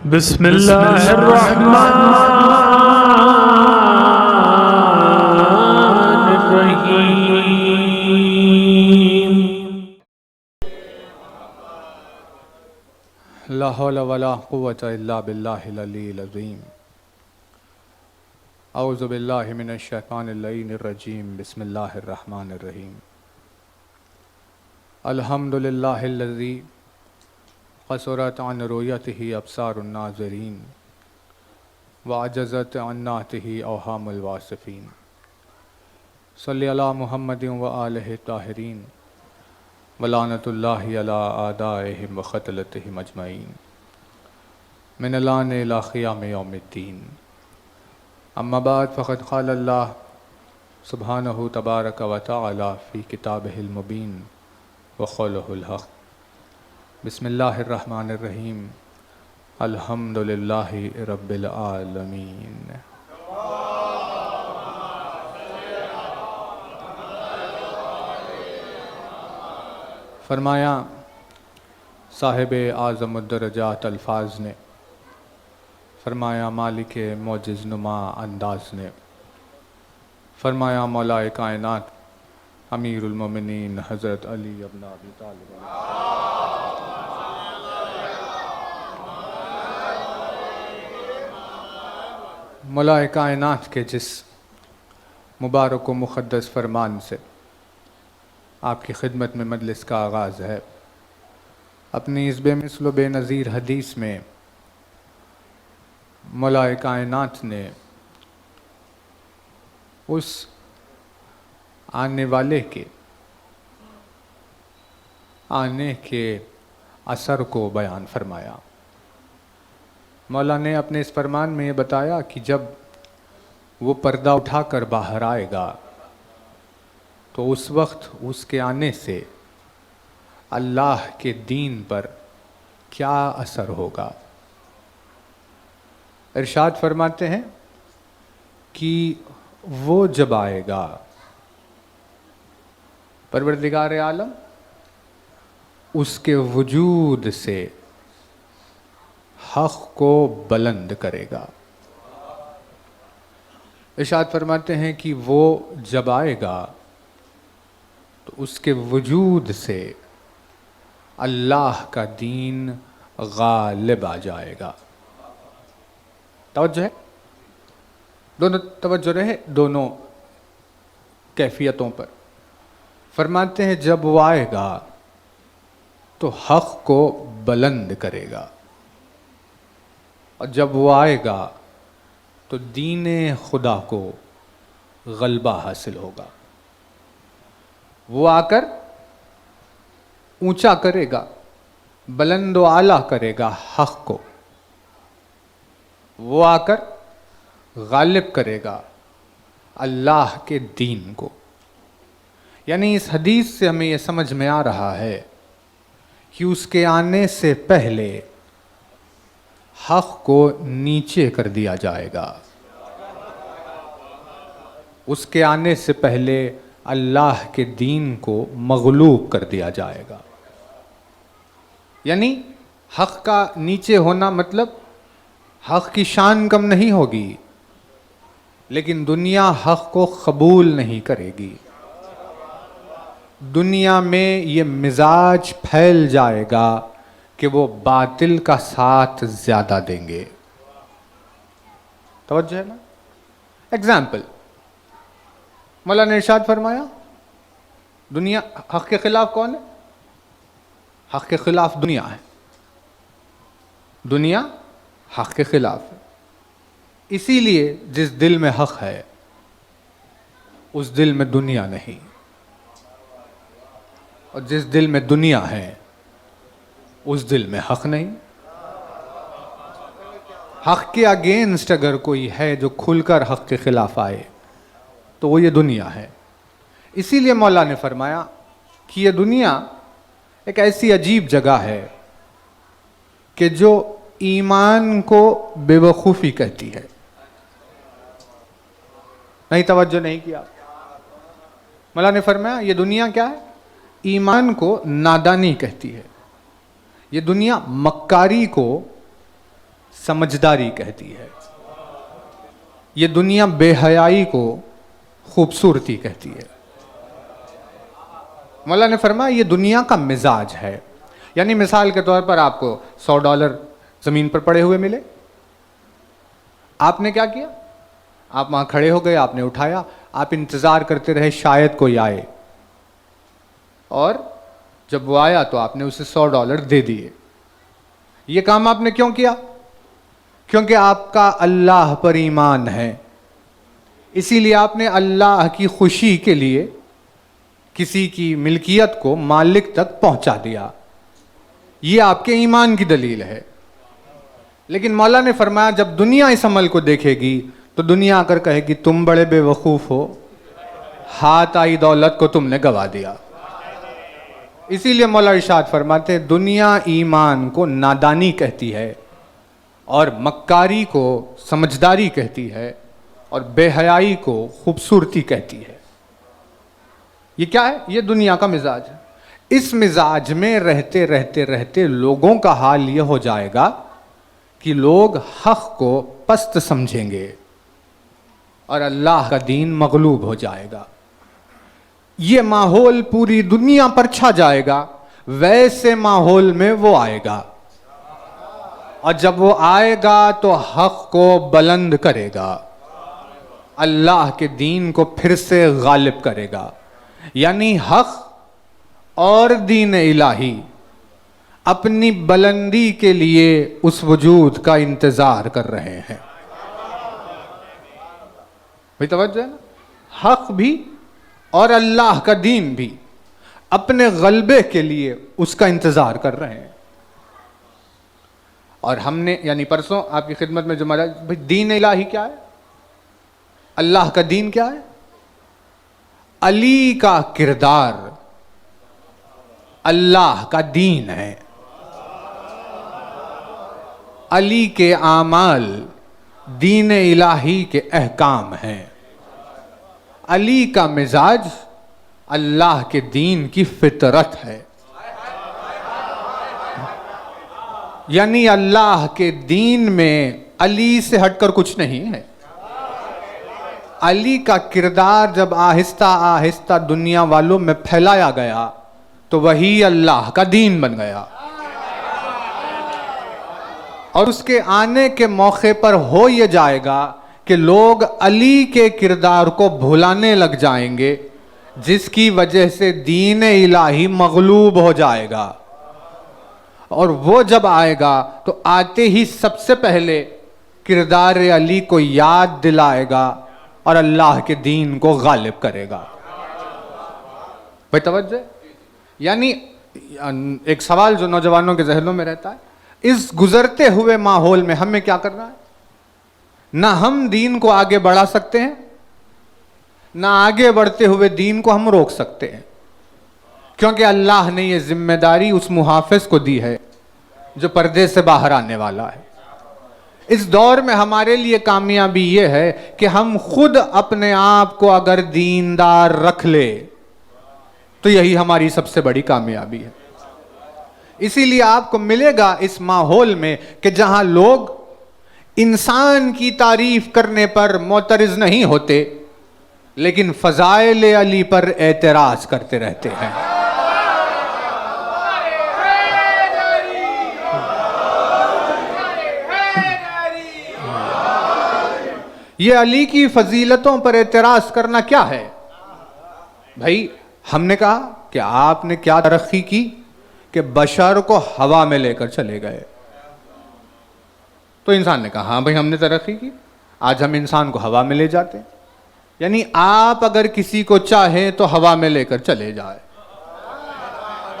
बिस्मिल्लाहिर्रहमानिर्रहीम। ला हौला वला कुव्वता इल्ला बिल्लाहिल अलील अज़ीम। औज़ु बिल्लाहि मिनश शैतानिर रजीम। बिस्मिल्लाहिर्रहमानिर्रहीम। अल्हम्दुलिल्लाहिल्लज़ी क़सरत अन रुयतिही अब्सारुन नाज़िरीन व अजज़त अन नातिही अवहामुल वासिफ़ीन। सल्लि अला मुहम्मदिन व आलिहि ताहिरीन व लानतुल्लाहि अला आदाइहिम व क़तलतिहिम अजमईन मिनल आन इला क़ियाम यौमिद्दीन। अम्मा बाद फ़क़द क़ाल अल्लाह सुब्हानहु तबारक व तआला फ़ी किताबिहिल मुबीन व क़ौलुहुल हक़। बिस्मिल्लाहिर्रहमानिर्रहीम। अल्हम्दुलिल्लाहि रब्बिल आलमीन। फरमाया साहिब आज़मुद्दरजात अल्फाज ने, फरमाया मालिक मोजिज़ नुमा अंदाज ने, फरमाया मौलाए कायनात अमीरुल मोमिनीन हज़रत अली इब्न अबी तालिब। मौलाए कायनात के जिस मुबारक व मुक़द्दस फरमान से आपकी खिदमत में मजलिस का आगाज़ है, अपनी इस बेमिसल बेनज़ीर हदीस में मौलाए कायनात ने उस आने वाले के आने के असर को बयान फरमाया। मौला ने अपने इस फरमान में ये बताया कि जब वो पर्दा उठाकर बाहर आएगा तो उस वक्त उसके आने से अल्लाह के दीन पर क्या असर होगा। इरशाद फरमाते हैं कि वो जब आएगा, परवरदिगार आलम उसके वजूद से हक़ को बुलंद करेगा। इरशाद फरमाते हैं कि वो जब आएगा तो उसके वजूद से अल्लाह का दीन गालिब आ जाएगा। तवज्जो है, दोनों तवज्जो रहे दोनों कैफियतों पर। फरमाते हैं जब वो आएगा तो हक़ को बुलंद करेगा, और जब वो आएगा तो दीन खुदा को गलबा हासिल होगा। वो आकर ऊंचा करेगा, बुलंद व आला करेगा हक़ को। वो आकर गालिब करेगा अल्लाह के दीन को। यानी इस हदीस से हमें यह समझ में आ रहा है कि उसके आने से पहले हक़ को नीचे कर दिया जाएगा। उसके आने से पहले अल्लाह के दीन को मग़लूब कर दिया जाएगा। यानी हक़ का नीचे होना मतलब हक़ की शान कम नहीं होगी, लेकिन दुनिया हक़ को कबूल नहीं करेगी। दुनिया में ये मिजाज फैल जाएगा कि वो बातिल का साथ ज़्यादा देंगे। तवज्जो है ना। एग्जाम्पल, मौला ने इरशाद फरमाया दुनिया हक़ के ख़िलाफ़ कौन है? हक़ के ख़िलाफ़ दुनिया है। दुनिया हक़ के ख़िलाफ़ है। इसीलिए जिस दिल में हक़ है उस दिल में दुनिया नहीं, और जिस दिल में दुनिया है उस दिल में हक़ नहीं। हक़ के अगेंस्ट अगर कोई है जो खुलकर हक़ के ख़िलाफ़ आए तो वो ये दुनिया है। इसीलिए मौला ने फरमाया कि ये दुनिया एक ऐसी अजीब जगह है कि जो ईमान को बेवकूफ़ी कहती है। नहीं, तवज्जो नहीं किया। मौला ने फरमाया ये दुनिया क्या है? ईमान को नादानी कहती है। ये दुनिया मक्कारी को समझदारी कहती है। ये दुनिया बेहयाई को खूबसूरती कहती है। मौला ने फरमाया ये दुनिया का मिजाज है। यानी मिसाल के तौर पर आपको $100 ज़मीन पर पड़े हुए मिले, आपने क्या किया? आप वहाँ खड़े हो गए, आपने उठाया, आप इंतज़ार करते रहे शायद कोई आए, और जब वो आया तो आपने उसे $100 दे दिए। ये काम आपने क्यों किया? क्योंकि आपका अल्लाह पर ईमान है, इसीलिए आपने अल्लाह की खुशी के लिए किसी की मिल्कियत को मालिक तक पहुंचा दिया। ये आपके ईमान की दलील है। लेकिन मौला ने फरमाया जब दुनिया इस अमल को देखेगी तो दुनिया आकर कहेगी तुम बड़े बेवकूफ़ हो, हाथ आई दौलत को तुमने गवा दिया। इसीलिए मौला इरशाद फरमाते दुनिया ईमान को नादानी कहती है और मक्कारी को समझदारी कहती है और बेहयाई को खूबसूरती कहती है। ये क्या है? ये दुनिया का मिजाज है। इस मिजाज में रहते रहते रहते लोगों का हाल ये हो जाएगा कि लोग हक को पस्त समझेंगे और अल्लाह का दीन मगलूब हो जाएगा। ये माहौल पूरी दुनिया पर छा जाएगा। वैसे माहौल में वो आएगा, और जब वो आएगा तो हक को बुलंद करेगा, अल्लाह के दीन को फिर से गालिब करेगा। यानी हक और दीन इलाही अपनी बुलंदी के लिए उस वजूद का इंतजार कर रहे हैं। भाई तवज्जो है ना? हक भी और अल्लाह का दीन भी अपने गलबे के लिए उसका इंतजार कर रहे हैं। और हमने यानी परसों आपकी खिदमत में जो महाराज भाई दीन इलाही क्या है, अल्लाह का दीन क्या है? अली का किरदार अल्लाह का दीन है, अली के आमाल दीन इलाही के अहकाम हैं, अली का मिजाज अल्लाह के दीन की फितरत है। यानी अल्लाह के दीन में अली से हटकर कुछ नहीं है। अली का किरदार जब आहिस्ता आहिस्ता दुनिया वालों में फैलाया गया तो वही अल्लाह का दीन बन गया। और उसके आने के मौके पर हो ये जाएगा कि लोग अली के किरदार को भुलाने लग जाएंगे, जिसकी वजह से दीन इलाही मगलूब हो जाएगा। और वो जब आएगा तो आते ही सबसे पहले किरदार अली को याद दिलाएगा और अल्लाह के दीन को गालिब करेगा। भाई तवज्जो। यानी एक सवाल जो नौजवानों के जहनों में रहता है, इस गुजरते हुए माहौल में हमें क्या करना है? ना हम दीन को आगे बढ़ा सकते हैं, ना आगे बढ़ते हुए दीन को हम रोक सकते हैं, क्योंकि अल्लाह ने यह जिम्मेदारी उस मुहाफिज को दी है जो पर्दे से बाहर आने वाला है। इस दौर में हमारे लिए कामयाबी यह है कि हम खुद अपने आप को अगर दीनदार रख ले तो यही हमारी सबसे बड़ी कामयाबी है। इसीलिए आपको मिलेगा इस माहौल में कि जहां लोग इंसान की तारीफ करने पर मोतरिज नहीं होते, लेकिन फजाइल अली पर एतराज करते रहते हैं। ये अली की फजीलतों पर एतराज करना क्या है? भाई हमने कहा कि आपने क्या तरक्की की कि बशर को हवा में लेकर चले गए। तो इंसान ने कहा हाँ भाई हमने तरक्की की, आज हम इंसान को हवा में ले जाते हैं। यानी आप अगर किसी को चाहें तो हवा में लेकर चले जाए,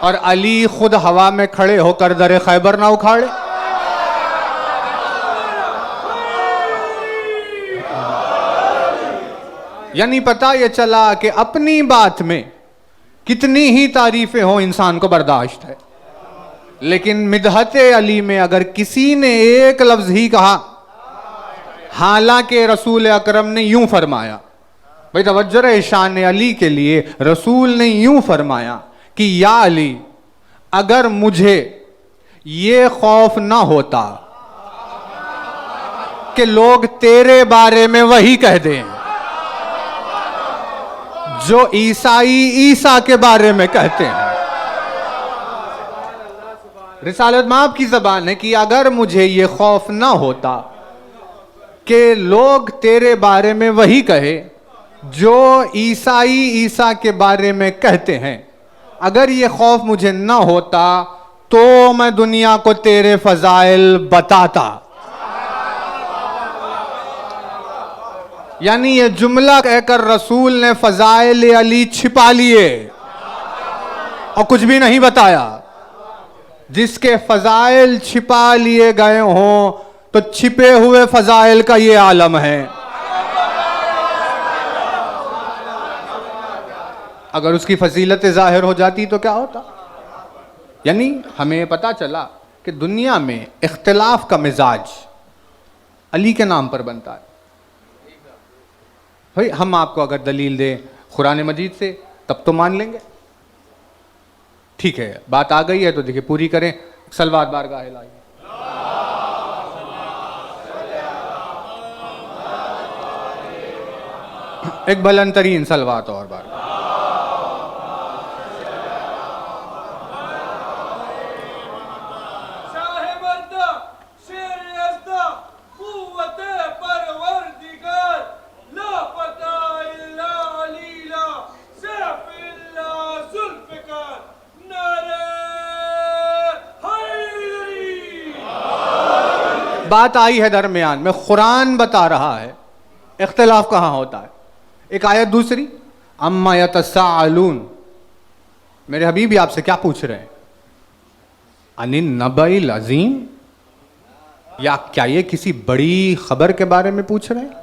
और अली खुद हवा में खड़े होकर दर खैबर ना उखाड़े। यानी पता ये चला कि अपनी बात में कितनी ही तारीफें हो इंसान को बर्दाश्त है, लेकिन मिदहत अली में अगर किसी ने एक लफ्ज ही कहा, हालांकि रसूल अकरम ने यूं फरमाया, भाई तवज्जो रहे, शान अली के लिए रसूल ने यूं फरमाया कि या अली अगर मुझे ये खौफ ना होता कि लोग तेरे बारे में वही कह दें जो ईसाई ईसा के बारे में कहते हैं। रिसालत माब की ज़बान है कि अगर मुझे ये खौफ ना होता कि लोग तेरे बारे में वही कहे जो ईसाई ईसा के बारे में कहते हैं, अगर ये खौफ मुझे ना होता तो मैं दुनिया को तेरे फजाइल बताता। यानी ये जुमला कहकर रसूल ने फजाइल अली छिपा लिए और कुछ भी नहीं बताया। जिसके फजाइल छिपा लिए गए हों तो छिपे हुए फजाइल का ये आलम है। अगर उसकी फजीलत जाहिर हो जाती तो क्या होता। यानी हमें पता चला कि दुनिया में इख्तिलाफ का मिजाज अली के नाम पर बनता है। भाई हम आपको अगर दलील दें कुरान मजीद से तब तो मान लेंगे, ठीक है। बात आ गई है तो देखिए पूरी करें। सलवात बारगाह लाइए। एक बुलंदतरीन सलवात और बार। बात आई है दरमियान में, कुरान बता रहा है इख्तिलाफ कहां होता है। एक आयत दूसरी, अम्मा यतसाअलून, मेरे हबीबी आपसे क्या पूछ रहे हैं, अनिन नबइल अजीम, या क्या ये किसी बड़ी खबर के बारे में पूछ रहे हैं।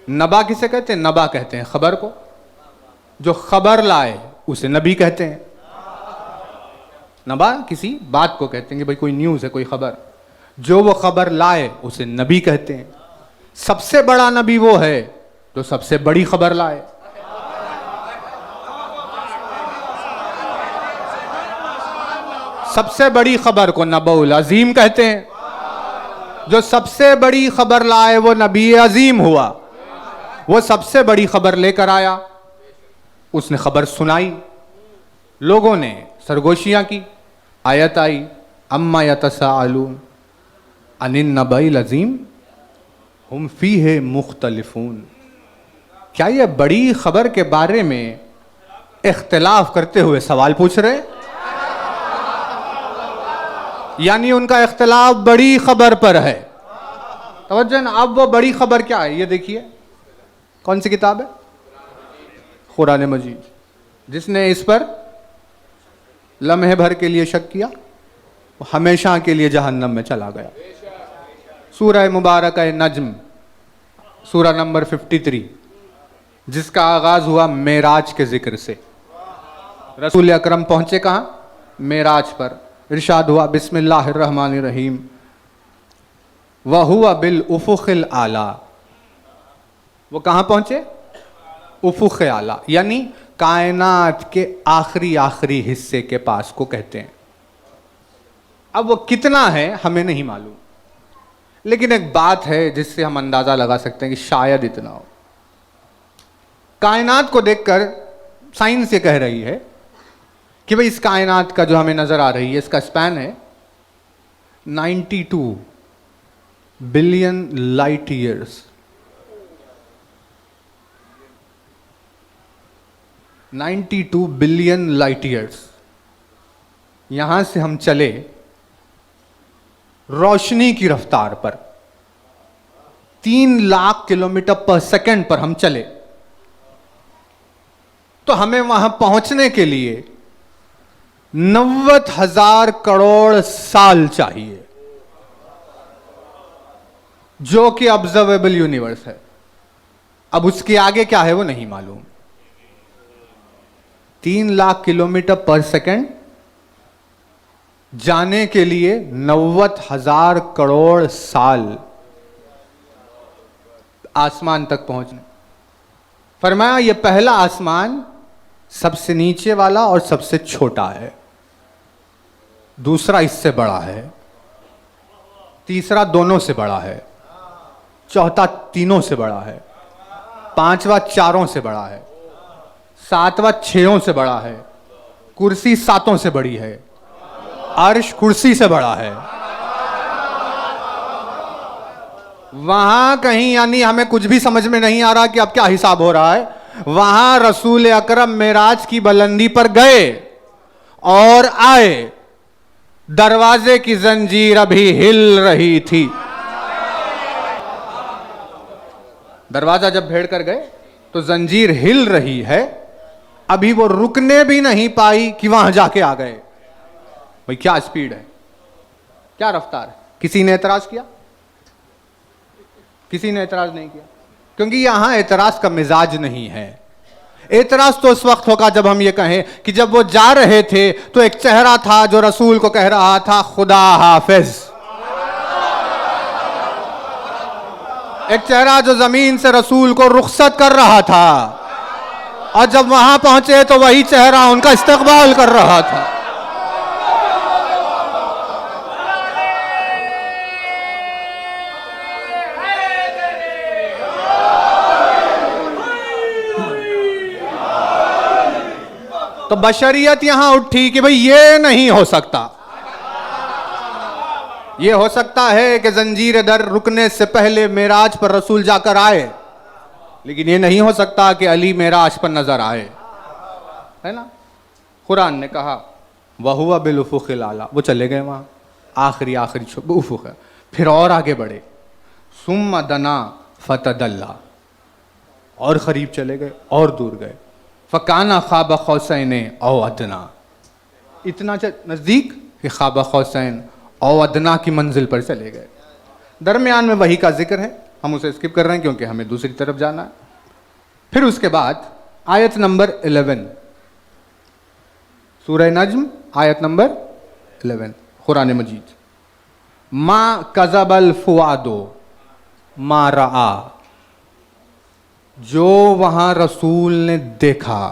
नबा किसे कहते हैं? नबा कहते हैं खबर को। जो खबर लाए उसे नबी कहते हैं। नबा किसी बात को कहते हैं कि भाई कोई न्यूज़ है, कोई खबर। जो वो खबर लाए उसे नबी कहते हैं। सबसे बड़ा नबी वो है जो सबसे बड़ी खबर लाए। सबसे बड़ी खबर को नबउल अजीम कहते हैं। जो सबसे बड़ी खबर लाए वो नबी अजीम हुआ। वो सबसे बड़ी खबर लेकर आया, उसने खबर सुनाई, लोगों ने सरगोशियां की। आयत आई, अम्मा यतसाअलून अनिन नबइल अजीम हुम फीहे मुख्तलिफून। क्या ये बड़ी खबर के बारे में इख्तिलाफ करते हुए सवाल पूछ रहे? यानी उनका इख्तिलाफ बड़ी खबर पर है। तवज्जो ना। अब वो बड़ी खबर क्या है ये देखिए। कौन सी किताब है? कुरान मजीद। जिसने इस पर लम्हे भर के लिए शक किया वो हमेशा के लिए जहन्नम में चला गया। सूरह मुबारक नज्म, सूरह नंबर 53, जिसका आगाज हुआ मेराज के जिक्र से। रसूल अकरम पहुंचे कहां? मेराज पर। इरशाद हुआ बिस्मिल्लाहिर्रहमानिर्रहीम वहुवा बिल उफुक़िल आला। वो कहां पहुंचे? उफुक़ आला, यानी कायनात के आखिरी हिस्से के पास को कहते हैं। अब वो कितना है हमें नहीं मालूम, लेकिन एक बात है जिससे हम अंदाजा लगा सकते हैं कि शायद इतना हो। कायनात को देखकर साइंस ये कह रही है कि भाई इस कायनात का जो हमें नजर आ रही है इसका स्पैन है 92 billion light years. 92 billion light years. यहां से हम चले रोशनी की रफ्तार पर 3 लाख किलोमीटर पर सेकंड पर हम चले तो हमें वहां पहुंचने के लिए 90,000 करोड़ साल चाहिए, जो कि ऑब्जर्वेबल यूनिवर्स है। अब उसके आगे क्या है वो नहीं मालूम। 3 लाख किलोमीटर पर सेकंड जाने के लिए 90,000 करोड़ साल आसमान तक पहुंचने। फरमाया ये पहला आसमान सबसे नीचे वाला और सबसे छोटा है, दूसरा इससे बड़ा है, तीसरा दोनों से बड़ा है, चौथा तीनों से बड़ा है, पांचवा चारों से बड़ा है, सातवां छयों से बड़ा है, कुर्सी सातों से बड़ी है, अर्श कुर्सी से बड़ा है। वहां कहीं यानी हमें कुछ भी समझ में नहीं आ रहा कि अब क्या हिसाब हो रहा है। वहां रसूल अकरम मेराज की बुलंदी पर गए और आए, दरवाजे की जंजीर अभी हिल रही थी। दरवाजा जब भेड़ कर गए तो जंजीर हिल रही है, अभी वो रुकने भी नहीं पाई कि वहां जाके आ गए। भाई क्या स्पीड है, क्या रफ्तार है। किसी ने एतराज किया? किसी ने एतराज नहीं किया, क्योंकि यहां एतराज का मिजाज नहीं है। एतराज तो उस वक्त होगा जब हम ये कहें कि जब वो जा रहे थे तो एक चेहरा था जो रसूल को कह रहा था खुदा हाफिज। एक चेहरा जो जमीन से रसूल को रुखसत कर रहा था, और जब वहां पहुंचे तो वही चेहरा उनका इस्तकबाल कर रहा था। तो बशरियत यहां उठी कि भाई ये नहीं हो सकता। ये हो सकता है कि जंजीर दर रुकने से पहले मेराज पर रसूल जाकर आए, लेकिन ये नहीं हो सकता कि अली मेराज पर नजर आए, है ना। कुरान ने कहा वहुवा बिल उफुक़िल आला, वो चले गए वहां आखिरी उफुक़ है। फिर और आगे बढ़े, सुम्मा दना फतदल्ला, और करीब चले गए और दूर गए। फ़काना ख़ाब क़ौसैन औ अदना, इतना नज़दीक कि ख़ाब क़ौसैन औ अदना की मंजिल पर चले गए। दरमियान में वही का जिक्र है, हम उसे स्किप कर रहे हैं क्योंकि हमें दूसरी तरफ जाना है। फिर उसके बाद आयत नंबर 11, सूरह नज्म आयत नंबर 11 कुरान मजीद। मा कज़बल फुआदो मा रआ, जो वहां रसूल ने देखा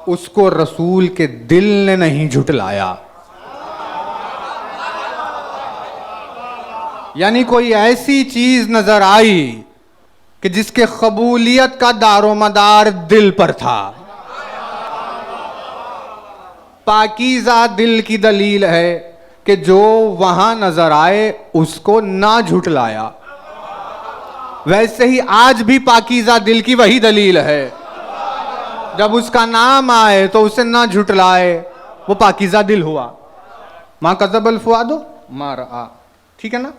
उसको रसूल के दिल ने नहीं झुटलाया। यानी कोई ऐसी चीज नजर आई कि जिसके कबूलियत का दारोमदार दिल पर था। पाकीज़ा दिल की दलील है कि जो वहां नजर आए उसको ना झुटलाया। वैसे ही आज भी पाकीज़ा दिल की वही दलील है, जब उसका नाम आए तो उसे ना झुटलाए, वो पाकीज़ा दिल हुआ। मा कज़बल फुआदो मा रआ, ठीक है ना।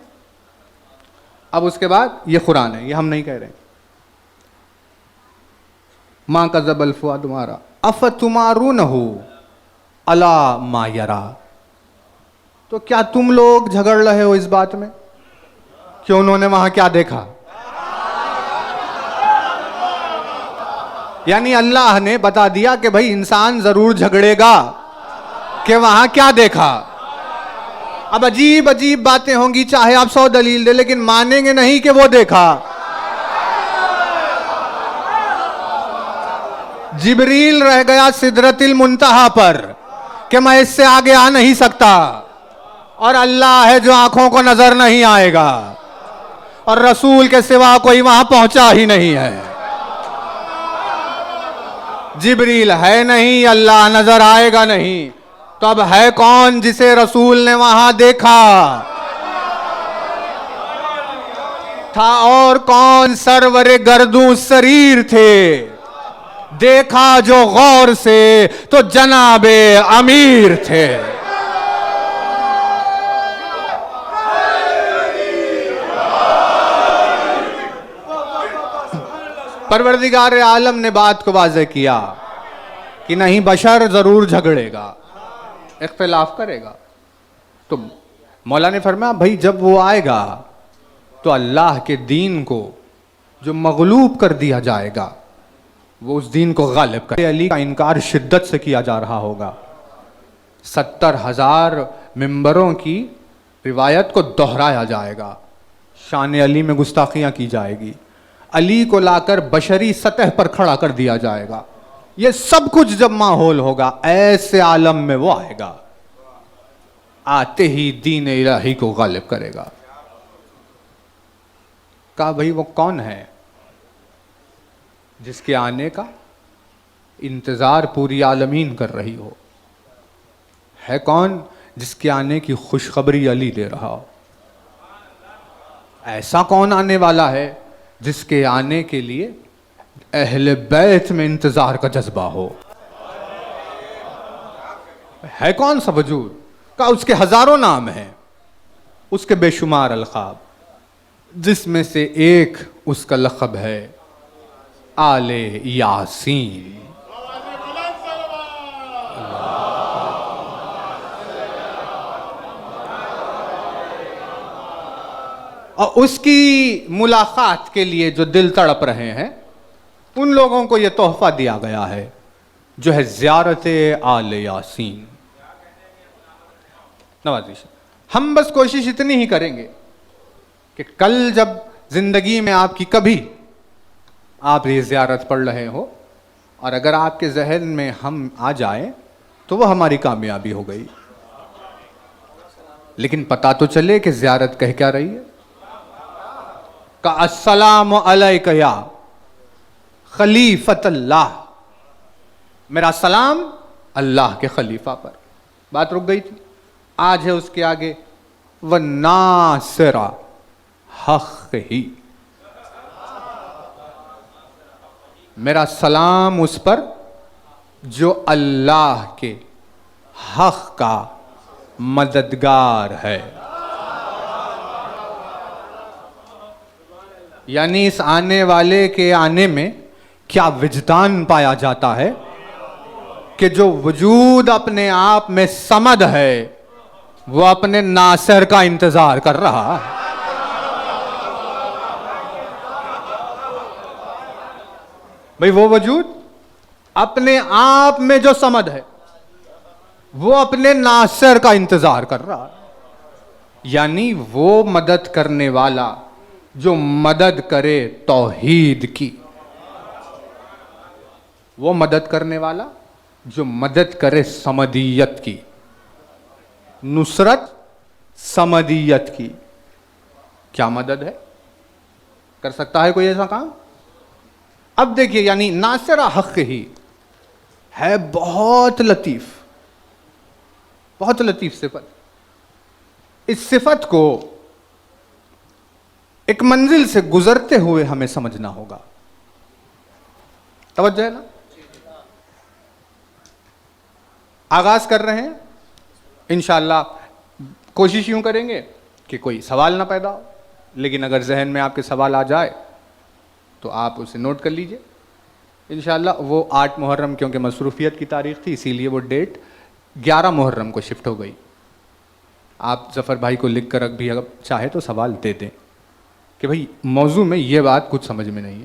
अब उसके बाद ये कुरान है, ये हम नहीं कह रहे। मा कज़बल फुआदो मा रआ अफतुमारूनहु अला मा यरा, तो क्या तुम लोग झगड़ रहे हो इस बात में कि उन्होंने वहां क्या देखा। यानी अल्लाह ने बता दिया कि भाई इंसान जरूर झगड़ेगा कि वहां क्या देखा। अब अजीब अजीब बातें होंगी, चाहे आप 100 दलील दे, लेकिन मानेंगे नहीं कि वो देखा। जिब्रील रह गया सिदरतिल मुंतहा पर कि मैं इससे आगे आ नहीं सकता, और अल्लाह है जो आंखों को नजर नहीं आएगा, और रसूल के सिवा कोई वहां पहुंचा ही नहीं है। जिब्रील है नहीं, अल्लाह नजर आएगा नहीं, तो अब है कौन जिसे रसूल ने वहां देखा था। और कौन सरवरे गर्दू शरीर थे, देखा जो गौर से तो जनाबे अमीर थे। परवरदिगार आलम ने बात को वाज़ेह किया कि नहीं, बशर जरूर झगड़ेगा, इख्तिलाफ करेगा। तो मौला ने फरमाया भाई जब वो आएगा तो अल्लाह के दीन को जो मगलूब कर दिया जाएगा वो उस दीन को गालिब कर। अली का इनकार शिद्दत से किया जा रहा होगा। 70,000 मिंबरों की रिवायत को दोहराया जाएगा, शान अली में गुस्ताखियां की जाएगी, अली को लाकर बशरी सतह पर खड़ा कर दिया जाएगा। ये सब कुछ जब माहौल होगा, ऐसे आलम में वो आएगा। आते ही दीन इलाही को गालिब करेगा। कहा भाई वो कौन है जिसके आने का इंतजार पूरी आलमीन कर रही हो? है कौन जिसके आने की खुशखबरी अली दे रहा हो? ऐसा कौन आने वाला है जिसके आने के लिए अहले बैत में इंतजार का जज्बा हो? है कौन सा वजूद? का उसके हजारों नाम हैं, उसके बेशुमार अलखाब, जिसमें से एक उसका लक़ब है आले यासीन। और उसकी मुलाकात के लिए जो दिल तड़प रहे हैं, उन लोगों को यह तोहफा दिया गया है जो है ज़ियारत आले यासीन। नवाज़ी, हम बस कोशिश इतनी ही करेंगे कि कल जब जिंदगी में आपकी कभी आप ये ज़ियारत पढ़ रहे हो और अगर आपके जहन में हम आ जाएं तो वो हमारी कामयाबी हो गई। लेकिन पता तो चले कि ज़ियारत कह क्या रही है। का अस्सलामु अलैका या खलीफतल्लाह, मेरा सलाम अल्लाह के खलीफा पर। बात रुक गई थी। आज है उसके आगे व नासिरा हक़ ही, मेरा सलाम उस पर जो अल्लाह के हक़ का मददगार है। यानी इस आने वाले के आने में क्या विजदान पाया जाता है कि जो वजूद अपने आप में समद है वो अपने नासिर का इंतजार कर रहा है। भाई वो वजूद अपने आप में जो समद है वो अपने नासिर का इंतजार कर रहा है। यानी वो मदद करने वाला जो मदद करे तौहीद की, वो मदद करने वाला जो मदद करे समदियत की, नुसरत समदियत की। क्या मदद है? कर सकता है कोई ऐसा काम? अब देखिए, यानी नासिरा हक़ ही है बहुत लतीफ़, बहुत लतीफ़ सिफत। इस सिफत को एक मंजिल से गुजरते हुए हमें समझना होगा। तवज्जो है ना? आगाज कर रहे हैं, इंशाअल्लाह कोशिश यूं करेंगे कि कोई सवाल ना पैदा हो, लेकिन अगर जहन में आपके सवाल आ जाए तो आप उसे नोट कर लीजिए। इंशाअल्लाह वो 8 मुहर्रम, क्योंकि मसरूफियत की तारीख थी इसीलिए वो डेट 11 मुहर्रम को शिफ्ट हो गई। आप जफ़र भाई को लिख कर भी अगर चाहे तो सवाल दे दें कि भाई मौजू में ये बात कुछ समझ में नहीं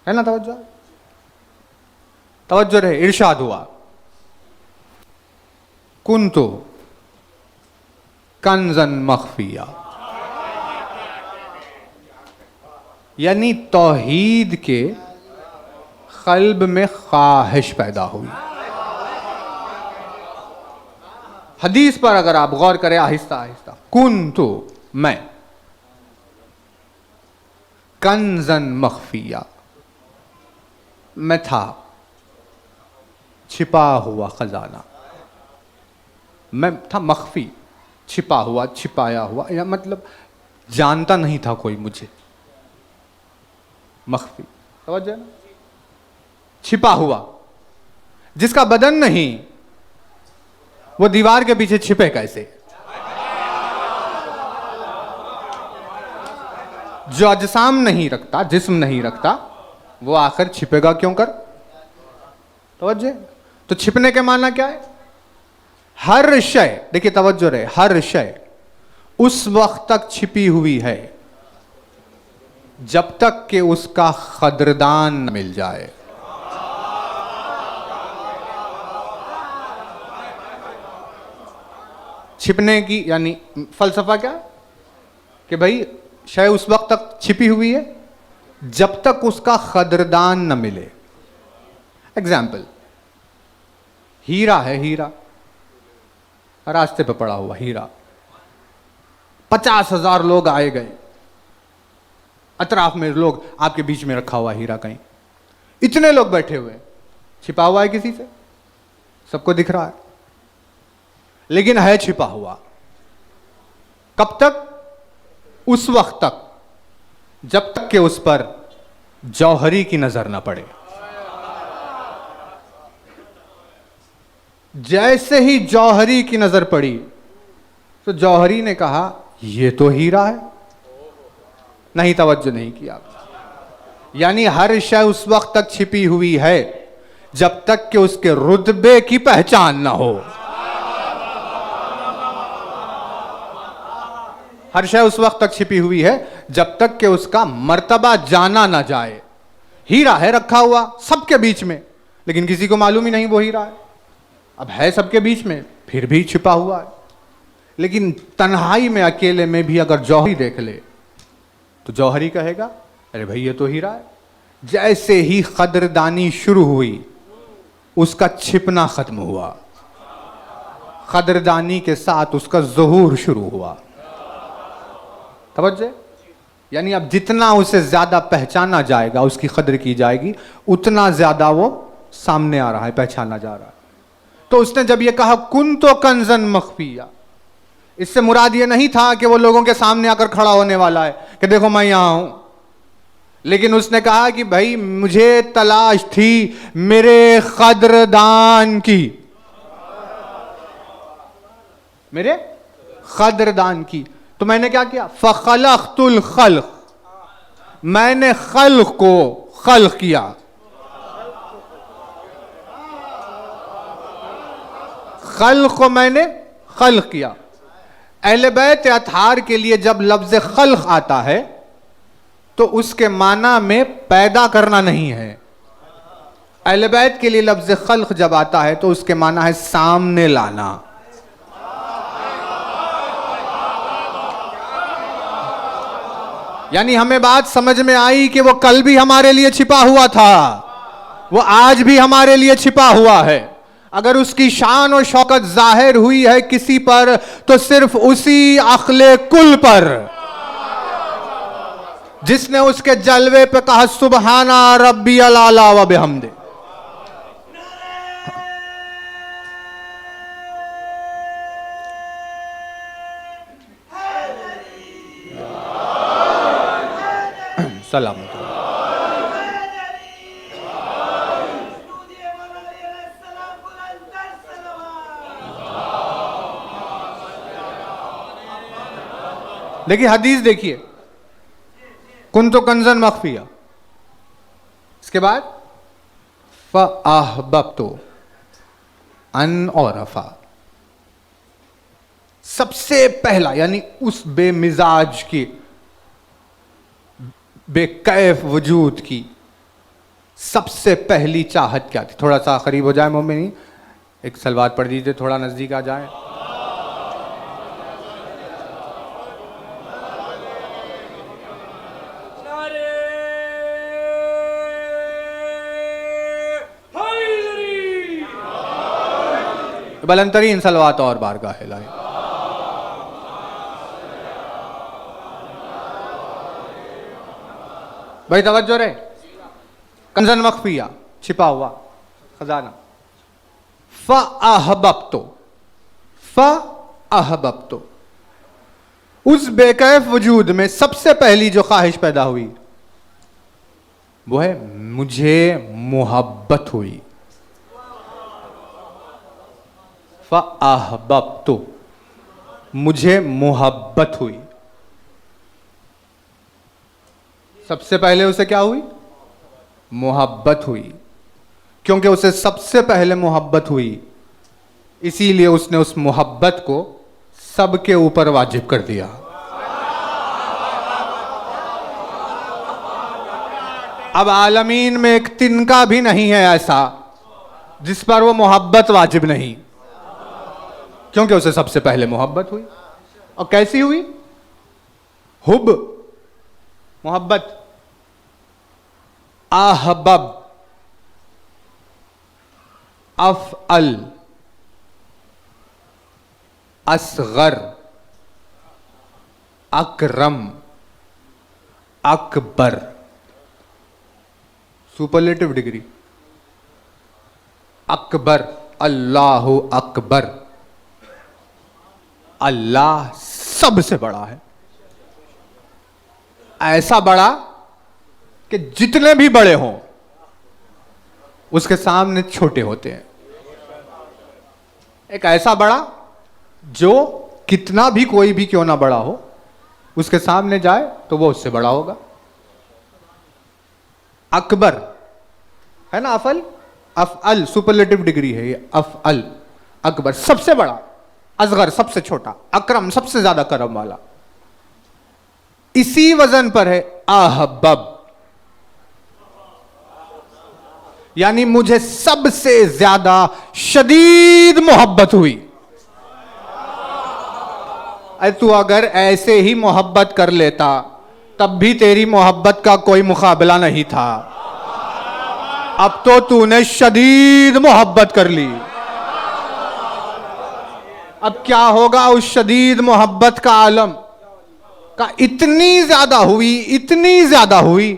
है ना? तवज्जो, तवज्जो रहे। इरशाद हुआ कुन्तु कंज़न मख्फिया, यानी तौहीद के क़ल्ब में ख्वाहिश पैदा हुई। हदीस पर अगर आप गौर करें आहिस्ता आहिस्ता, कुन्तु मैं, कंज़न मख्फिया मैं था, छिपा हुआ खजाना। मैं था मख्फी, छिपा हुआ, छिपाया हुआ, या मतलब जानता नहीं था कोई मुझे। मख्फी, समझ ना? छिपा हुआ, जिसका बदन नहीं, वो दीवार के पीछे छिपे कैसे? जो अजसाम नहीं रखता, जिस्म नहीं रखता, वो आखिर छिपेगा क्यों कर? तवज्जो। तो छिपने के माना क्या है? हर शय, देखिए तवज्जो रहे, हर शय उस वक्त तक छिपी हुई है जब तक कि उसका कदरदान न मिल जाए। छिपने की यानी फलसफा क्या कि भाई शय उस वक्त तक छिपी हुई है जब तक उसका कदरदान न मिले। एग्जाम्पल, हीरा है, हीरा रास्ते पे पड़ा हुआ हीरा। 50,000 लोग आए गए, अतराफ में लोग, आपके बीच में रखा हुआ हीरा कहीं। इतने लोग बैठे हुए, छिपा हुआ है किसी से, सबको दिख रहा है, लेकिन है छिपा हुआ। कब तक? उस वक्त तक जब तक कि उस पर जौहरी की नजर ना पड़े। जैसे ही जौहरी की नजर पड़ी तो जौहरी ने कहा यह तो हीरा है। नहीं, तवज्जो नहीं किया। यानी हर शय उस वक्त तक छिपी हुई है जब तक कि उसके रुतबे की पहचान ना हो। हर शय उस वक्त तक छिपी हुई है जब तक कि उसका मर्तबा जाना ना जाए। हीरा है रखा हुआ सबके बीच में, लेकिन किसी को मालूम ही नहीं वो हीरा है। अब है सबके बीच में, फिर भी छिपा हुआ है। लेकिन तन्हाई में, अकेले में भी अगर जौहरी देख ले तो जौहरी कहेगा अरे भाई ये तो हीरा है। जैसे ही कदरदानी शुरू हुई, उसका छिपना खत्म हुआ, कदरदानी के साथ उसका ज़हूर शुरू हुआ। तवज्जो। यानी अब जितना उसे ज्यादा पहचाना जाएगा, उसकी कदर की जाएगी, उतना ज्यादा वो सामने आ रहा है, पहचाना जा रहा है। तो उसने जब ये कहा कुन तो कंजन मख्फिया, इससे मुराद ये नहीं था कि वो लोगों के सामने आकर खड़ा होने वाला है कि देखो मैं यहां हूं, लेकिन उसने कहा कि भाई मुझे तलाश थी मेरे कदरदान की, मेरे कदरदान की। तो मैंने क्या किया? फ़ख़लक़तुल ख़ल्क़, मैंने खल्क़ को खल्क़ किया। खल्क़ को मैंने खल्क़ किया। अहले बैत अतहार के लिए जब लफ्ज़ खल्क़ आता है तो उसके माना में पैदा करना नहीं है। अहले बैत के लिए लफ्ज़ खल्क़ जब आता है तो उसके माना है सामने लाना। यानी हमें बात समझ में आई कि वो कल भी हमारे लिए छिपा हुआ था, वो आज भी हमारे लिए छिपा हुआ है। अगर उसकी शान और शौकत जाहिर हुई है किसी पर तो सिर्फ उसी अक्ले कुल पर जिसने उसके जलवे पे कहा सुबहाना रब्बियल आला व बिहम्दे। सलाम। देखिए हदीस देखिए, कुन तो कंजन मख्फिया, इसके बाद फ़अहबब्तु अन औरफा, सबसे पहला यानी उस बेमिजाज की, बेकैफ वजूद की सबसे पहली चाहत क्या थी? थोड़ा सा करीब हो जाए मोमिनी, एक सलवात पढ़ दीजिए, थोड़ा नजदीक आ जाए। बुलंदतरीन सलवात और बारगाह लाए। भाई तवज्जो रहे, कंजन मख्फिया, छिपा हुआ खजाना। फ़अहबब्तु, फ़अहबब्तु, उस बेकैफ वजूद में सबसे पहली जो ख्वाहिश पैदा हुई वो है मुझे मोहब्बत हुई। फ़अहबब्तु, मुझे मोहब्बत हुई। सबसे पहले उसे क्या हुई? मोहब्बत हुई। क्योंकि उसे सबसे पहले मोहब्बत हुई, इसीलिए उसने उस मोहब्बत को सबके ऊपर वाजिब कर दिया। अब आलमीन में एक तिनका भी नहीं है ऐसा जिस पर वो मोहब्बत वाजिब नहीं, क्योंकि उसे सबसे पहले मोहब्बत हुई। और कैसी हुई? हुब, मोहब्बत। आहबब, अफअल, असगर, अकरम, अकबर, सुपरलेटिव डिग्री। अकबर, अल्लाह अकबर, अल्लाह सबसे बड़ा है। ऐसा बड़ा कि जितने भी बड़े हों उसके सामने छोटे होते हैं। एक ऐसा बड़ा जो कितना भी कोई भी क्यों ना बड़ा हो उसके सामने जाए तो वो उससे बड़ा होगा। अकबर है ना, अफल, अफअल सुपरलेटिव डिग्री है ये, अफअल, अकबर सबसे बड़ा, असगर सबसे छोटा, अकरम सबसे ज्यादा करम वाला। इसी वजन पर है अहबब, यानी मुझे सबसे ज्यादा शदीद मोहब्बत हुई। तू अगर ऐसे ही मोहब्बत कर लेता तब भी तेरी मोहब्बत का कोई मुकाबला नहीं था। अब तो तूने शदीद मोहब्बत कर ली। अब क्या होगा उस शदीद मोहब्बत का आलम का, इतनी ज्यादा हुई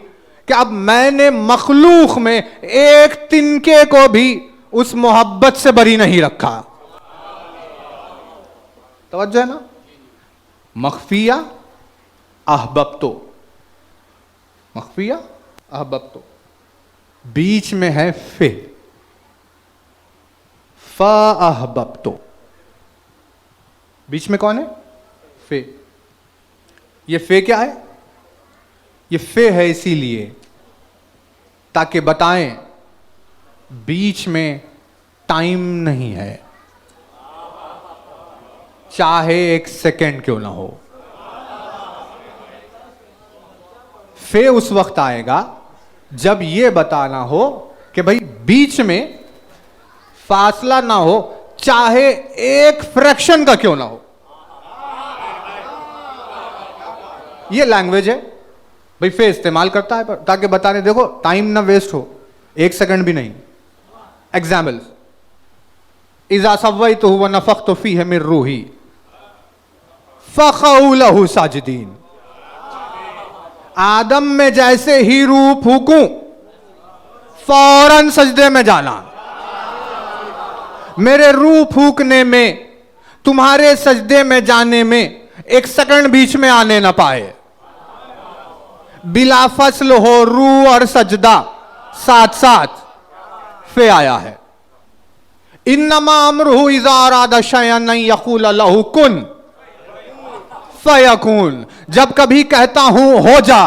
कि अब मैंने मखलूक में एक तिनके को भी उस मोहब्बत से बरी नहीं रखा। तवज्जो है ना। मख्फिया अहबब्तो, मख्फिया अहबब्तो, बीच में है फे, फ अहबब्तो, बीच में कौन है? फे। ये फे क्या है? ये फे है इसीलिए ताकि बताएं बीच में टाइम नहीं है, चाहे एक सेकंड क्यों ना हो। फे उस वक्त आएगा जब यह बताना हो कि भाई बीच में फासला ना हो, चाहे एक फ्रैक्शन का क्यों ना हो। यह लैंग्वेज है भाई, फे इस्तेमाल करता है ताकि बताने, देखो टाइम ना वेस्ट हो, एक सेकंड भी नहीं। एग्जाम्पल, इज़ा सव्वैतुहु व नफ़ख्तु फ़ीहि मिन रूही फ़क़ऊ लहू साजिदीन। आदम में जैसे ही रूह फूकूं फौरन सजदे में जाना। मेरे रूह फूकने में, तुम्हारे सजदे में जाने में एक सेकंड बीच में आने ना पाए। बिला फसल हो रूह और सजदा साथ साथ, फे आया है। इन्नमा अमरुहु इज़ा अरादा शयअन अन यक़ूल लहू कुन फयकून। जब कभी कहता हूं हो जा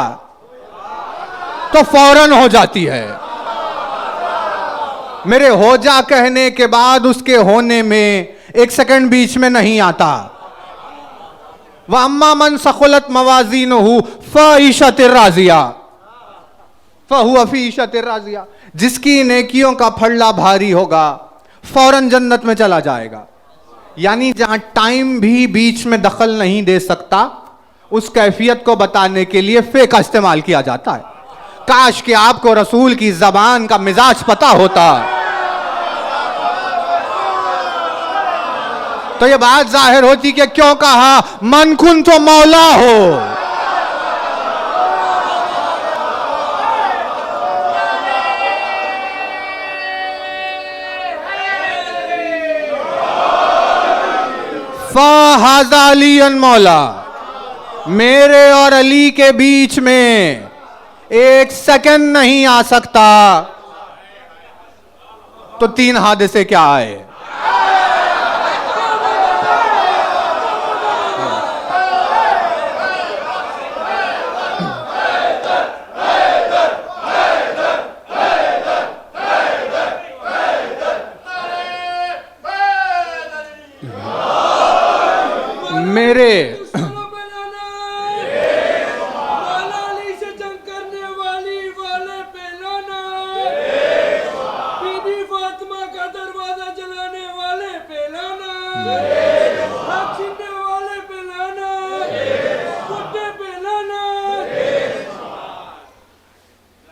तो फौरन हो जाती है। मेरे हो जा कहने के बाद उसके होने में एक सेकंड बीच में नहीं आता। व अम्मा मन सखुलत मवाज़ीनुहु फ़ईशतिर राज़िया फ़हुव फ़ी ईशतिर राज़िया। जिसकी नेकियों का फल्ला भारी होगा फौरन जन्नत में चला जाएगा। यानी जहां टाइम भी बीच में दखल नहीं दे सकता, उस कैफियत को बताने के लिए फे का इस्तेमाल किया जाता है। काश कि आपको रसूल की जबान का मिजाज पता होता तो यह बात जाहिर होती कि क्यों कहा मन कुन तो मौला हो। फ़हाज़ा अलीयन मौला, मेरे और अली के बीच में एक सेकंड नहीं आ सकता। तो तीन हादसे क्या आए? मेरे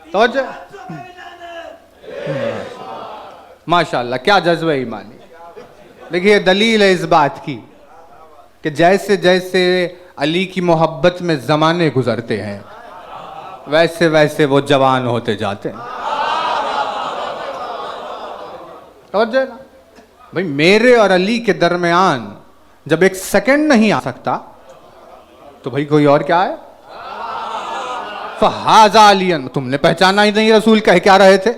तो माशाअल्लाह क्या जज्बा ईमानी। देखिए दलील है इस बात की कि जैसे जैसे अली की मोहब्बत में ज़माने गुजरते हैं वैसे वैसे वो जवान होते जाते हैं। समझे ना भाई, मेरे और अली के दरमियान जब एक सेकंड नहीं आ सकता तो भाई कोई और क्या है। फहाजा अलियन, तुमने पहचाना ही नहीं रसूल कह क्या रहे थे।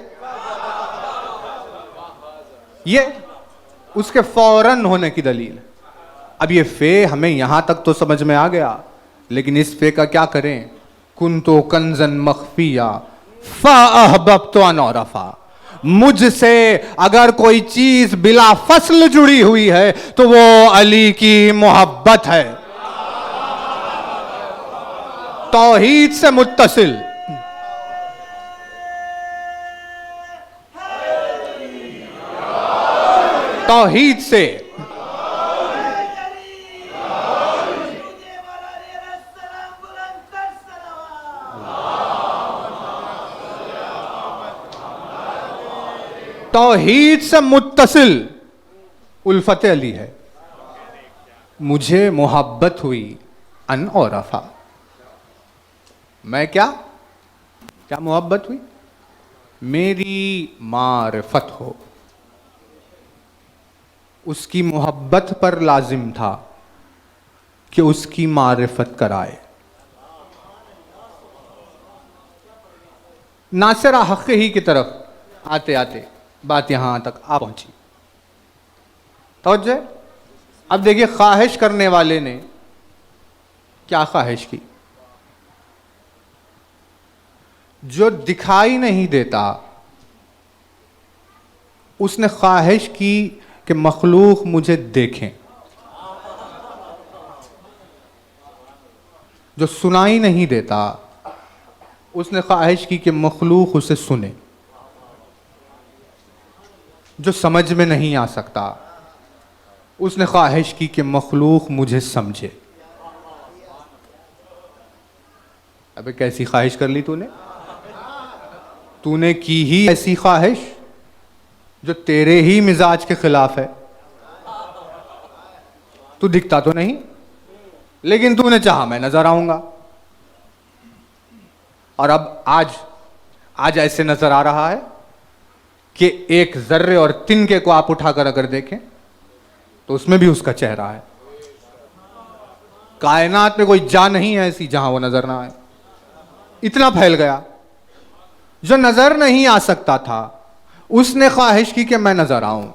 ये उसके फौरन होने की दलील है। अब ये फे हमें यहां तक तो समझ में आ गया, लेकिन इस फे का क्या करें। कुन तो कंजन मखफिया फ़अहबब्तु अन उरफ़ा, मुझसे अगर कोई चीज बिला फसल जुड़ी हुई है तो वो अली की मोहब्बत है। तौहीद से मुत्तसिल, तौहीद से तौहीद से मुत्तसिल उल्फत अली है। मुझे मोहब्बत हुई अन औरफा, मैं क्या क्या मोहब्बत हुई, मेरी मारिफत हो। उसकी मोहब्बत पर लाजिम था कि उसकी मारिफत कराए। नासिरा हक़ ही की तरफ आते आते बात यहां तक आ पहुंची। तवज्जो। अब देखिए ख्वाहिश करने वाले ने क्या ख्वाहिश की। जो दिखाई नहीं देता उसने ख्वाहिश की कि मखलूक मुझे देखें। जो सुनाई नहीं देता उसने ख्वाहिश की कि मखलूक उसे सुने। जो समझ में नहीं आ सकता उसने ख्वाहिश की कि मखलूक मुझे समझे। अबे कैसी ख्वाहिश कर ली तूने। तूने की ही ऐसी ख्वाहिश जो तेरे ही मिजाज के खिलाफ है। तू दिखता तो नहीं, लेकिन तूने चाहा मैं नजर आऊंगा। और अब आज ऐसे नजर आ रहा है कि एक जर्रे और तिनके को आप उठाकर अगर देखें तो उसमें भी उसका चेहरा है। कायनात में कोई जा नहीं है ऐसी जहां वो नजर ना आए। इतना फैल गया। जो नजर नहीं आ सकता था उसने ख्वाहिश की कि मैं नजर आऊं।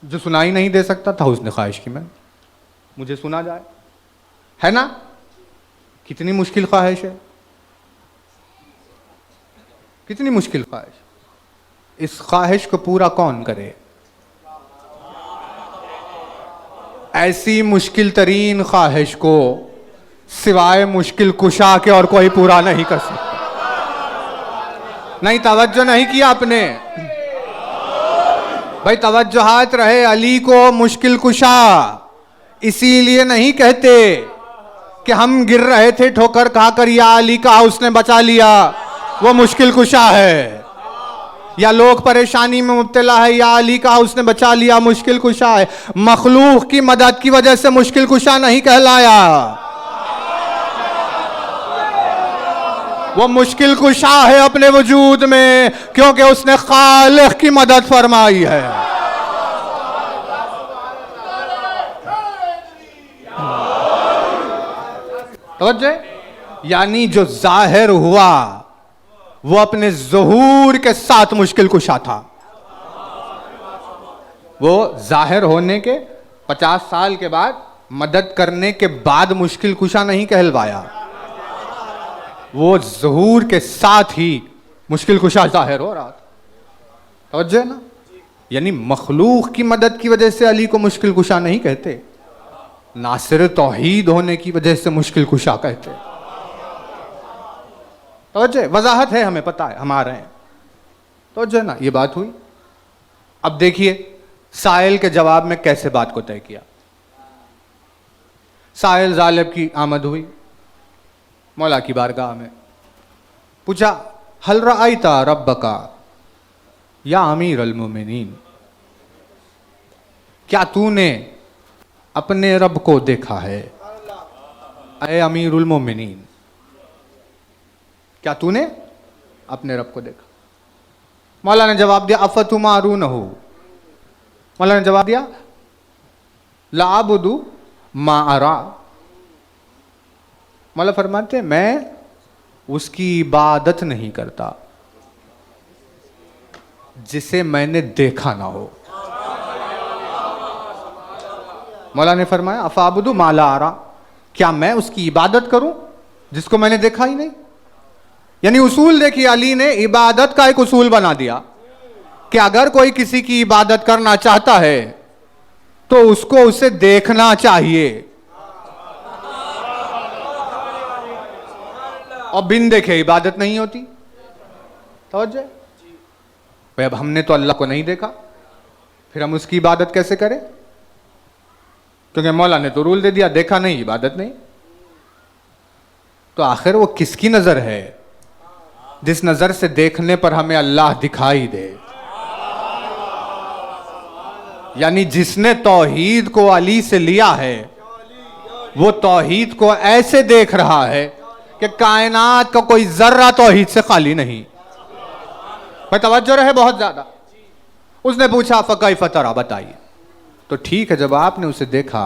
जो सुनाई नहीं दे सकता था उसने ख्वाहिश की मैं मुझे सुना जाए। है ना, कितनी मुश्किल ख्वाहिश है, कितनी मुश्किल ख्वाहिश। इस ख्वाहिश को पूरा कौन करे। ऐसी मुश्किल तरीन ख्वाहिश को सिवाय मुश्किल कुशा के और कोई पूरा नहीं कर सकता। नहीं, तवज्जो नहीं किया आपने भाई। तवज्जोहात रहे। अली को मुश्किल कुशा इसीलिए नहीं कहते कि हम गिर रहे थे ठोकर खाकर, या अली कहा उसने बचा लिया वो मुश्किल कुशा है। या लोग परेशानी में मुब्तला है, या अली कहा उसने बचा लिया मुश्किल कुशा है। मखलूक की मदद की वजह से मुश्किल कुशा नहीं कहलाया। वो मुश्किल कुशा है अपने वजूद में क्योंकि उसने खालिक की मदद फरमाई है। समझे। यानी जो जाहिर हुआ वो अपने ज़हूर के साथ मुश्किल कुशा था। वो जाहिर होने के 50 साल के बाद मदद करने के बाद मुश्किल कुशा नहीं कहलवाया। वो ज़हूर के साथ ही मुश्किल कुशा जाहिर हो रहा था। समझे ना। यानी मखलूक की मदद की वजह से अली को मुश्किल कुशा नहीं कहते, नासिर तौहीद होने की वजह से मुश्किल कुशा कहते। तो वजाहत है, हमें पता है, हम आ रहे हैं। तो जो ना ये बात हुई। अब देखिए साइल के जवाब में कैसे बात को तय किया। साइल जालिब की आमद हुई मौला की बारगाह में। पूछा हल रअयता रब्बका या अमीर अल मोमिनीन, क्या तूने अपने रब को देखा है ऐ अमीरुल मोमिनीन? क्या तूने अपने रब को देखा? मौला ने जवाब दिया अफतुमारूनहु, मौला ने जवाब दिया ला अबुदु मा अरा। मौला फरमाते मैं उसकी इबादत नहीं करता जिसे मैंने देखा ना हो। मौला ने फरमाया अफाबुदु मा ला अरा, क्या मैं उसकी इबादत करूं जिसको मैंने देखा ही नहीं? यानी उसूल देखिए, अली ने इबादत का एक उसूल बना दिया कि अगर कोई किसी की इबादत करना चाहता है तो उसको उसे देखना चाहिए, और बिन देखे इबादत नहीं होती। तवज्जो भाई, अब हमने तो अल्लाह को नहीं देखा, फिर हम उसकी इबादत कैसे करें? क्योंकि मौला ने तो रूल दे दिया, देखा नहीं इबादत नहीं। तो आखिर वो किसकी नजर है जिस नजर से देखने पर हमें अल्लाह दिखाई दे? यानी जिसने तौहीद को अली से लिया है वो तौहीद को ऐसे देख रहा है कि कायनात का कोई जर्रा तौहीद से खाली नहीं। भाई तवज्जो रहे बहुत ज्यादा। उसने पूछा फकैफ तरा, बताइए। तो ठीक है, जब आपने उसे देखा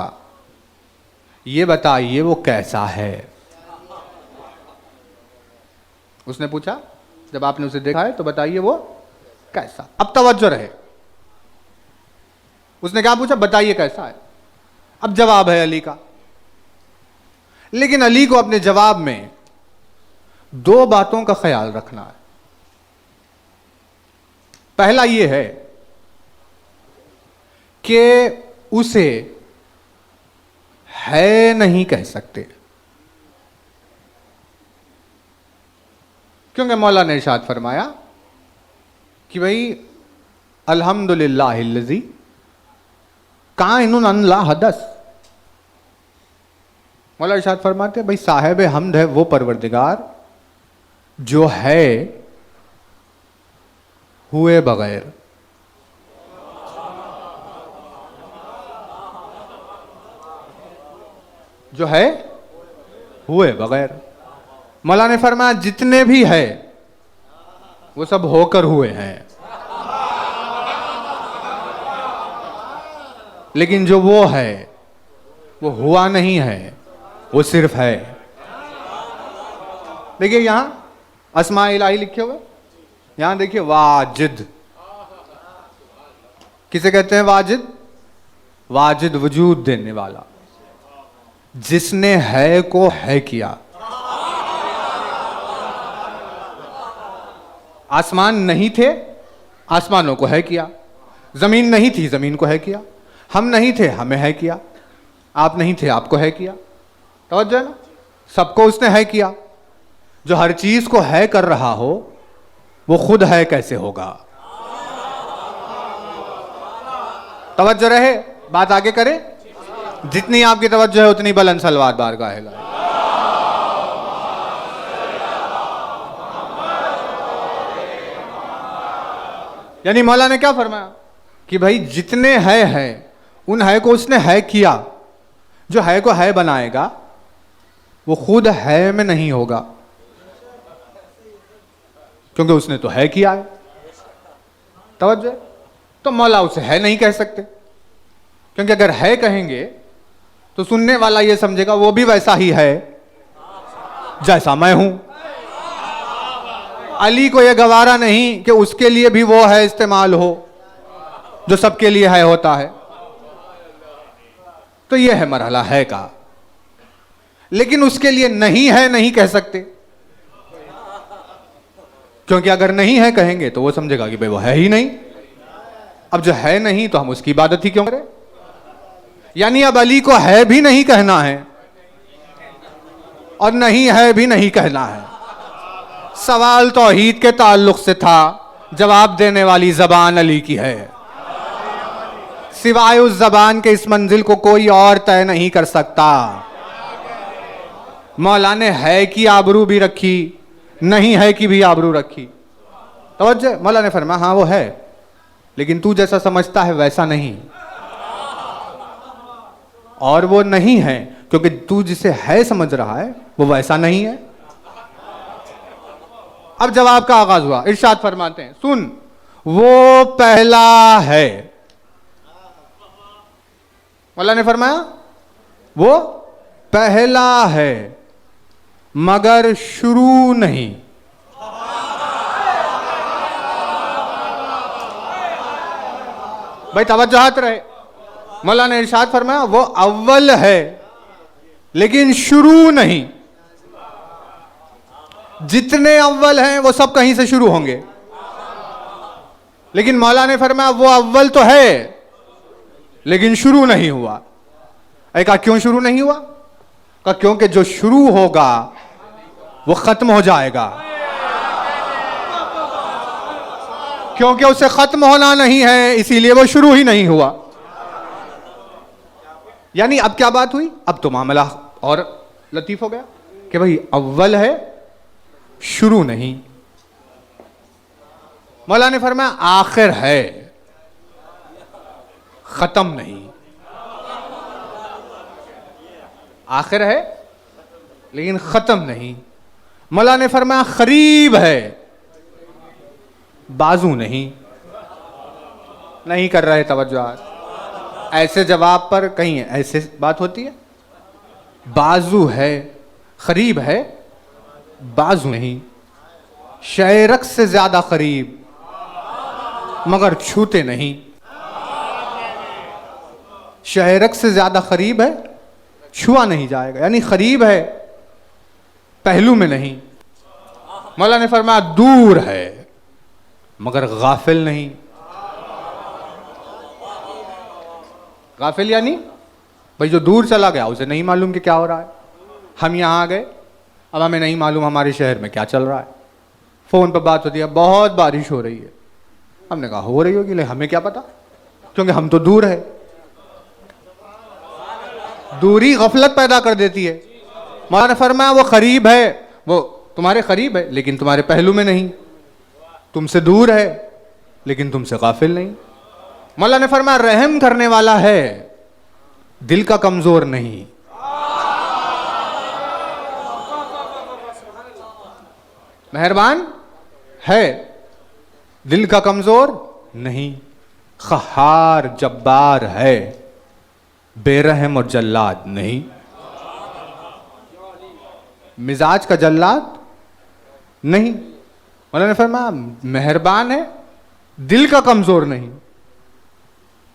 ये बताइए वो कैसा है? उसने पूछा जब आपने उसे देखा है तो बताइए वो कैसा। अब तवज्जो रहे, उसने क्या पूछा? बताइए कैसा है। अब जवाब है अली का, लेकिन अली को अपने जवाब में दो बातों का ख्याल रखना है। पहला यह है कि उसे है नहीं कह सकते, क्योंकि मौला ने इरशाद फरमाया कि भाई अल्हम्दुलिल्लाहिल्लज़ी काइनुन अन ला हदस। मौला इरशाद फरमाते भाई साहिब हम्द है वो परवरदिगार जो है हुए बगैर। जो है हुए बगैर। मौला ने फरमाया जितने भी है वो सब होकर हुए हैं, लेकिन जो वो है वो हुआ नहीं है, वो सिर्फ है। देखिए यहां अस्मा इलाही लिखे हुए, यहां देखिए वाजिद। किसे कहते हैं वाजिद? वाजिद वजूद देने वाला, जिसने है को है किया। आसमान नहीं थे, आसमानों को है किया। जमीन नहीं थी, जमीन को है किया। हम नहीं थे, हमें है किया। आप नहीं थे, आपको है किया। तवज्जो है ना? सबको उसने है किया। जो हर चीज को है कर रहा हो वो खुद है कैसे होगा? तवज्जो रहे, बात आगे करें। जितनी आपकी तवज्जो है उतनी बुलंद सलवात बार गाएगा। यानी मौला ने क्या फरमाया कि भाई जितने है उन है को उसने है किया। जो है को है बनाएगा वो खुद है में नहीं होगा, क्योंकि उसने तो है किया है। तवज्जो। तो मौला उसे है नहीं कह सकते, क्योंकि अगर है कहेंगे तो सुनने वाला ये समझेगा वो भी वैसा ही है जैसा मैं हूं। अली को यह गवारा नहीं कि उसके लिए भी वो है इस्तेमाल हो जो सबके लिए है होता है। तो यह है मरहला है का, लेकिन उसके लिए नहीं है नहीं कह सकते, क्योंकि अगर नहीं है कहेंगे तो वो समझेगा कि भाई वो है ही नहीं। अब जो है नहीं तो हम उसकी इबादत ही क्यों करें? यानी अब अली को है भी नहीं कहना है और नहीं है भी नहीं कहना है। सवाल तौहीद के ताल्लुक से था, जवाब देने वाली जबान अली की है। सिवाय उस जबान के इस मंजिल को कोई और तय नहीं कर सकता। मौला ने है की आबरू भी रखी, नहीं है की भी आबरू रखी। तवज्जो। मौला ने फरमाया हाँ वो है, लेकिन तू जैसा समझता है वैसा नहीं। और वो नहीं है क्योंकि तू जिसे है समझ रहा है वो वैसा नहीं है। अब जवाब का आगाज हुआ। इरशाद फरमाते हैं, सुन, वो पहला है। अल्लाह ने फरमाया वो पहला है मगर शुरू नहीं। भाई तवज्जोहात रहे। मौला ने इरशाद फरमाया वो अव्वल है लेकिन शुरू नहीं। जितने अव्वल हैं वो सब कहीं से शुरू होंगे, लेकिन मौला ने फरमाया वो अव्वल तो है लेकिन शुरू नहीं हुआ। कहा क्यों शुरू नहीं हुआ? कहा क्योंकि जो शुरू होगा वो खत्म हो जाएगा, क्योंकि उसे खत्म होना नहीं है इसीलिए वो शुरू ही नहीं हुआ। यानी अब क्या बात हुई? अब तो मामला और लतीफ हो गया कि भाई अव्वल है शुरू नहीं। मौला ने फरमाया आखिर है खत्म नहीं। आखिर है लेकिन खत्म नहीं। मौला ने फरमाया करीब है बाजू नहीं। नहीं कर रहे तवज्जो। ऐसे जवाब पर कहीं ऐसे बात होती है? बाजू है, करीब है, बाजू नहीं। शहरक से ज्यादा करीब मगर छूते नहीं। शहरक से ज्यादा करीब है, छुआ नहीं जाएगा। यानी करीब है पहलू में नहीं। मौला ने फरमाया दूर है मगर गाफिल नहीं। गाफिल यानी भाई जो दूर चला गया उसे नहीं मालूम कि क्या हो रहा है। हम यहां आ गए, अब हमें नहीं मालूम हमारे शहर में क्या चल रहा है। फोन पर बात होती है बहुत बारिश हो रही है। हमने कहा हो रही होगी लेकिन हमें क्या पता, क्योंकि हम तो दूर है। दूरी गफलत पैदा कर देती है। मौला ने फरमाया वो करीब है, वो तुम्हारे करीब है लेकिन तुम्हारे पहलू में नहीं। तुमसे दूर है लेकिन तुमसे गाफिल नहीं। मौला ने फरमाया रहम करने वाला है, दिल का कमजोर नहीं। मेहरबान है, दिल का कमजोर नहीं। क़हार जब्बार है, बेरहम और जल्लाद नहीं। मिजाज का जल्लाद नहीं। मौला ने फरमाया मेहरबान है, दिल का कमजोर नहीं,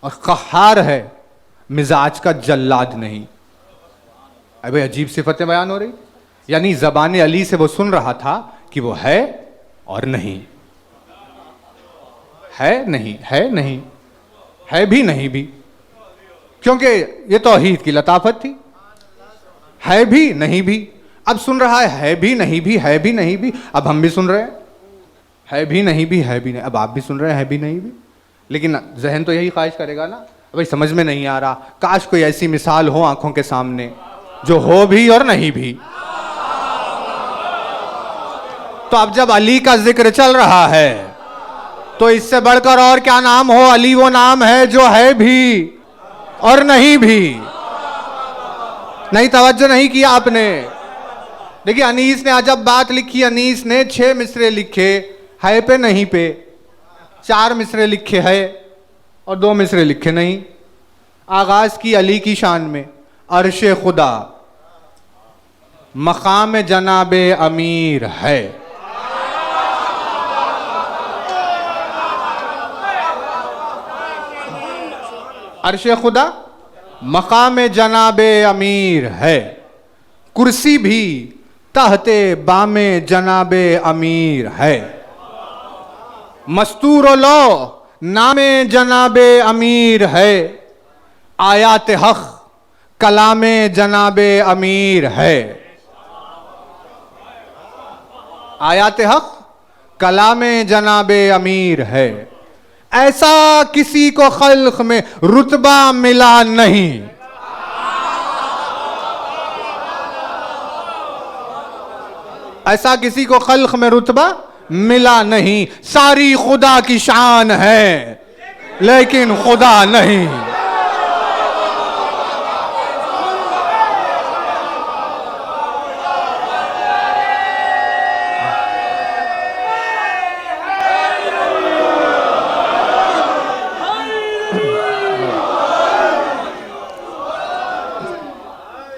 और क़हार है, मिजाज का जल्लाद नहीं। अबे अजीब सिफतें बयान हो रही। यानी ज़बान अली से वो सुन रहा था कि वो है और नहीं, है नहीं, है नहीं, है भी नहीं भी, क्योंकि ये तौहीद की लताफत थी। है भी नहीं भी। अब सुन रहा है भी नहीं भी, है भी नहीं भी। अब हम भी सुन रहे हैं है भी नहीं भी, है भी नहीं। अब आप भी सुन रहे हैं है भी नहीं भी, लेकिन जहन तो यही ख्वाहिश करेगा ना भाई समझ में नहीं आ रहा, काश कोई ऐसी मिसाल हो आंखों के सामने जो हो भी और नहीं भी। तो अब जब अली का जिक्र चल रहा है तो इससे बढ़कर और क्या नाम हो? अली वो नाम है जो है भी और नहीं भी। नहीं तवज्जो नहीं किया आपने। देखिए अनीस ने अजब बात लिखी। अनीस ने 6 मिसरे लिखे है पे नहीं पे, 4 मिसरे लिखे है और 2 मिसरे लिखे नहीं। आगाज की अली की शान में, अर्शे खुदा मकाम जनाबे अमीर है। अर्शे खुदा मकाम जनाबे अमीर है। कुर्सी भी तहते बामे जनाबे अमीर है। मस्तूर लो नामे जनाबे अमीर है। आयात हक कलामे जनाबे अमीर है। आयात हक कलामे जनाबे अमीर है। ऐसा किसी को खल्क में रुतबा मिला नहीं। ऐसा किसी को खल्क में रुतबा मिला नहीं। सारी खुदा की शान है लेकिन खुदा नहीं।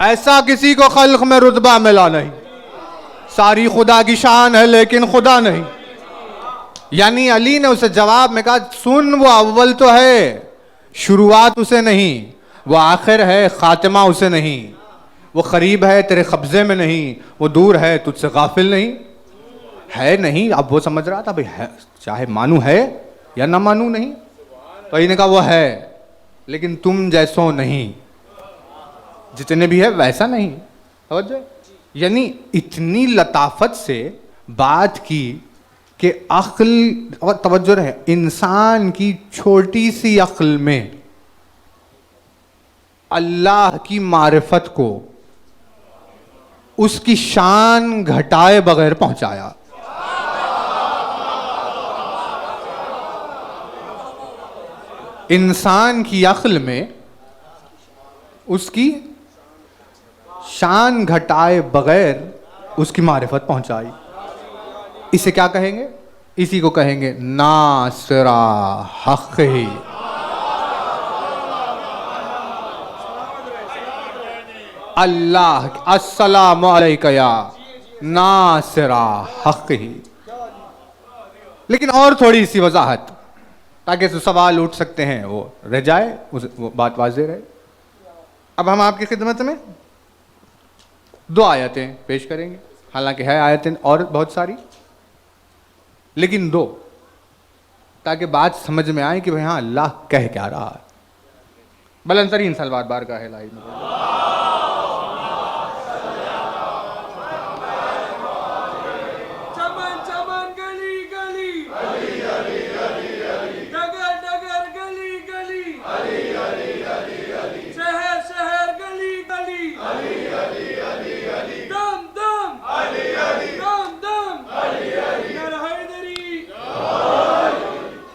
ऐसा किसी को खल्क में रुतबा मिला नहीं। सारी खुदा की शान है लेकिन खुदा नहीं। यानी अली ने उसे जवाब में कहा, सुन, वो अव्वल तो है, शुरुआत उसे नहीं, वो आखिर है, खातिमा उसे नहीं, वो करीब है तेरे कब्जे में नहीं, वो दूर है तुझसे गाफिल नहीं है। नहीं, अब वो समझ रहा था भाई है, चाहे मानू है या ना मानू नहीं। तो इन्हें कहा वो है लेकिन तुम जैसो नहीं, जितने भी है वैसा नहीं। समझ? यानी इतनी लताफत से बात की कि अक्ल, और तवज्जो रहे, इंसान की छोटी सी अक्ल में अल्लाह की मारिफत को उसकी शान घटाए बगैर पहुंचाया। इंसान की अक्ल में उसकी शान घटाए बगैर उसकी मारिफत पहुंचाई। इसे क्या कहेंगे? इसी को कहेंगे नासिरा हक़ ही। अल्लाह अस्सलामु अलैका या नासिरा हक़ ही। लेकिन और थोड़ी सी वजाहत ताकि सवाल उठ सकते हैं वो रह जाए, वो बात वाज़ेह रहे। अब हम आपकी खिदमत में 2 आयतें पेश करेंगे, हालांकि है आयतें और बहुत सारी, लेकिन 2, ताकि बात समझ में आए कि भाई हाँ अल्लाह कह क्या रहा है। बुलंदतरीन सलवात बारगाह है लाइव में।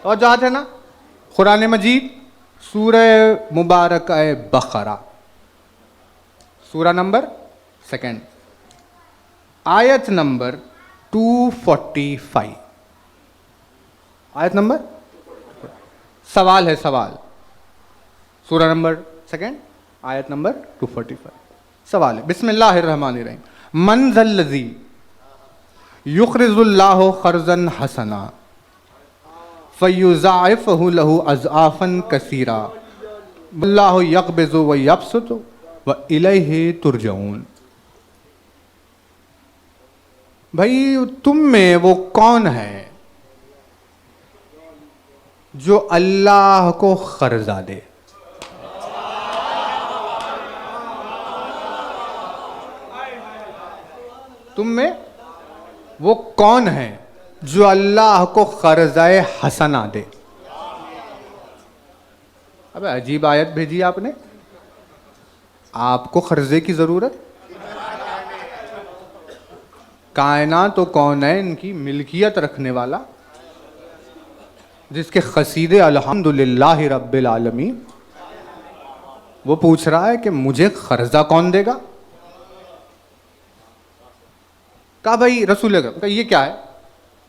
और जात है ना कुरान मजीद सूरह मुबारक बकरा, सूरा नंबर 2, आयत नंबर 245। आयत नंबर, सवाल है, सवाल, सूरा नंबर 2 आयत नंबर 245। सवाल है, बिस्मिल्लाहिर्रहमानिर्रहीम। मन ज़ल्लज़ी युक़रिज़ुल्लाहु क़र्ज़न हसना फ़युज़ाइफ़हु लहु अज़आफ़न कसीरा वल्लाहु यक़बिज़ु व यबसुतु व इलैहि तुरजऊन। भाई तुम में वो कौन है जो अल्लाह को कर्जा दे? तुम में वो कौन है जो अल्लाह को कर्ज़ाए हसना दे? अबे अजीब आयत भेजी आपने। आपको कर्जे की जरूरत? कायनात तो कौनैन की मिल्कियत रखने वाला, जिसके क़सीदे अल्हम्दुलिल्लाहि रब्बिल आलमीन, वो पूछ रहा है कि मुझे कर्जा कौन देगा? कहा भाई रसूल अकरम, ये क्या है?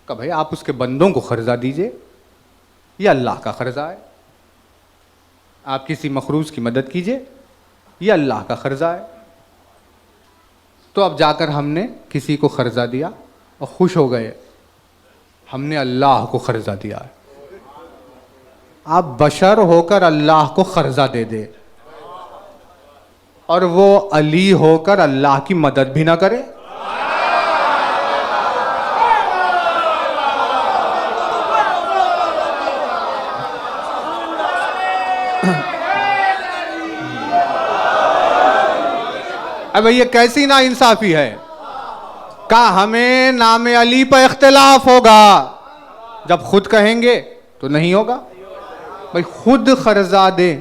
कहा भाई आप उसके बंदों को कर्जा दीजिए, ये अल्लाह का कर्जा है। आप किसी मखरूज की मदद कीजिए, ये अल्लाह का कर्जा है। तो अब जाकर हमने किसी को कर्जा दिया और खुश हो गए, हमने अल्लाह को कर्जा दिया है। आप बशर होकर अल्लाह को कर्जा दे दे और वो अली होकर अल्लाह की मदद भी ना करे। अब ये कैसी ना इंसाफी है। का हमें नाम अली पर इख्तिलाफ होगा, जब खुद कहेंगे तो नहीं होगा। भाई खुद कर्जा दे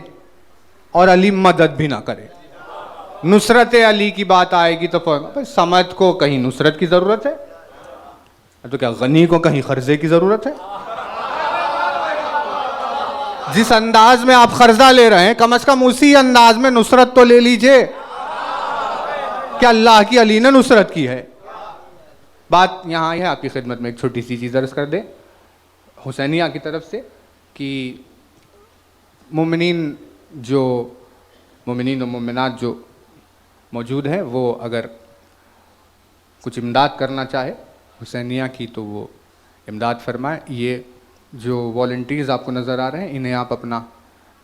और अली मदद भी ना करे। नुसरत अली की बात आएगी तो भाई समद को कहीं नुसरत की जरूरत है, तो क्या गनी को कहीं कर्जे की जरूरत है? जिस अंदाज में आप कर्जा ले रहे हैं, कम से कम उसी अंदाज में नुसरत तो ले लीजिए। क्या अल्लाह की अली ने नुसरत की है? बात यहाँ है, आपकी खिदमत में एक छोटी सी चीज़ अर्ज़ कर दे हुसैनिया की तरफ से कि मोमिनीन और मोमिनात जो मौजूद हैं, वो अगर कुछ इमदाद करना चाहे हुसैनिया की तो वो इमदाद फरमाएं। ये जो वॉलंटियर्स आपको नज़र आ रहे हैं, इन्हें आप अपना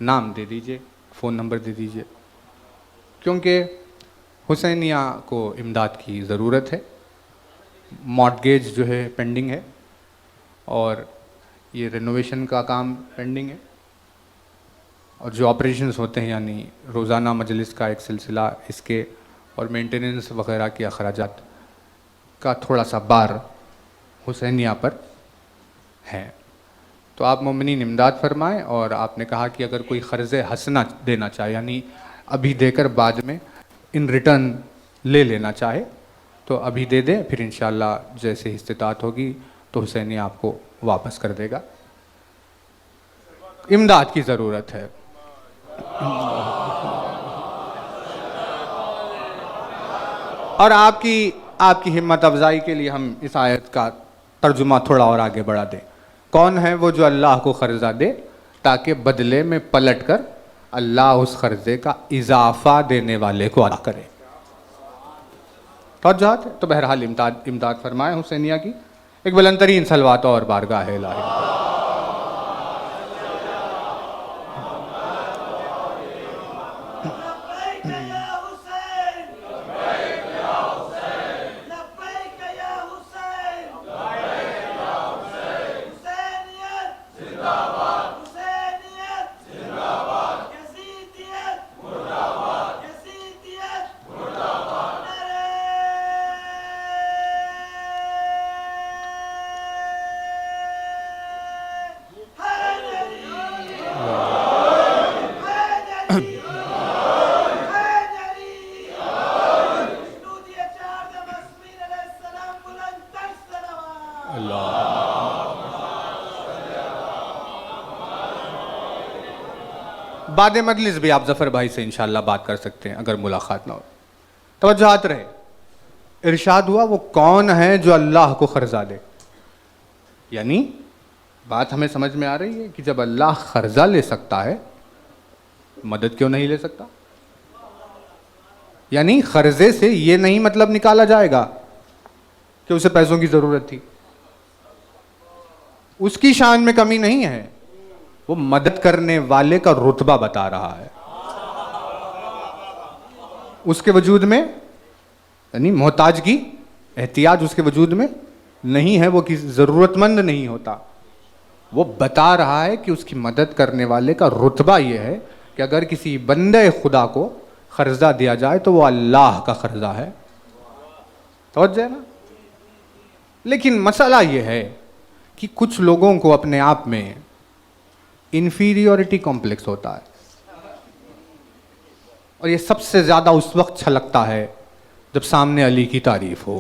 नाम दे दीजिए, फ़ोन नंबर दे दीजिए, क्योंकि हुसैनिया को इमदाद की ज़रूरत है। मॉर्टगेज जो है पेंडिंग है और ये रेनोवेशन का काम पेंडिंग है, और जो ऑपरेशंस होते हैं यानी रोज़ाना मजलिस का एक सिलसिला, इसके और मेंटेनेंस वगैरह के अखराजात का थोड़ा सा बार हुसैनिया पर है। तो आप मोमिनीन इमदाद फरमाएं। और आपने कहा कि अगर कोई क़र्ज़ हसना देना चाहे, यानी अभी देकर बाद में इन रिटर्न ले लेना चाहे, तो अभी दे दें, फिर इंशाअल्लाह जैसे इस्तिताअत होगी तो हुसैनिया आपको वापस कर देगा। इमदाद की ज़रूरत है। और आपकी हिम्मत अफजाई के लिए हम इस आयत का तर्जुमा थोड़ा और आगे बढ़ा दें। कौन है वो जो अल्लाह को क़र्ज़ा दे ताकि बदले में पलट कर अल्लाह उस क़र्ज़े का इजाफ़ा देने वाले को अदा करे। तो बहरहाल इमदाद फरमाए हुसैनिया की। एक बुलंदतरीन सलवात और बारगाह इलाही। बाद मजलिस भी आप ज़फ़र भाई से इंशाअल्लाह बात कर सकते हैं अगर मुलाकात ना हो। तवज्जुहात रहे। इरशाद हुआ वो कौन है जो अल्लाह को क़र्ज़ा दे, यानी बात हमें समझ में आ रही है कि जब अल्लाह क़र्ज़ा ले सकता है, मदद क्यों नहीं ले सकता। यानी क़र्ज़े से ये नहीं मतलब निकाला जाएगा कि उसे पैसों की ज़रूरत थी, उसकी शान में कमी नहीं है, वो मदद करने वाले का रुतबा बता रहा है। उसके वजूद में यानी मोहताज की एहतियाज उसके वजूद में नहीं है, वो किसी ज़रूरतमंद नहीं होता। वो बता रहा है कि उसकी मदद करने वाले का रुतबा ये है कि अगर किसी बंदे खुदा को क़र्ज़ा दिया जाए तो वो अल्लाह का क़र्ज़ा है। समझ जाए ना। लेकिन मसला ये है कि कुछ लोगों को अपने आप में इन्फीरियोरिटी कॉम्प्लेक्स होता है, और ये सबसे ज़्यादा उस वक्त छलकता है जब सामने अली की तारीफ हो।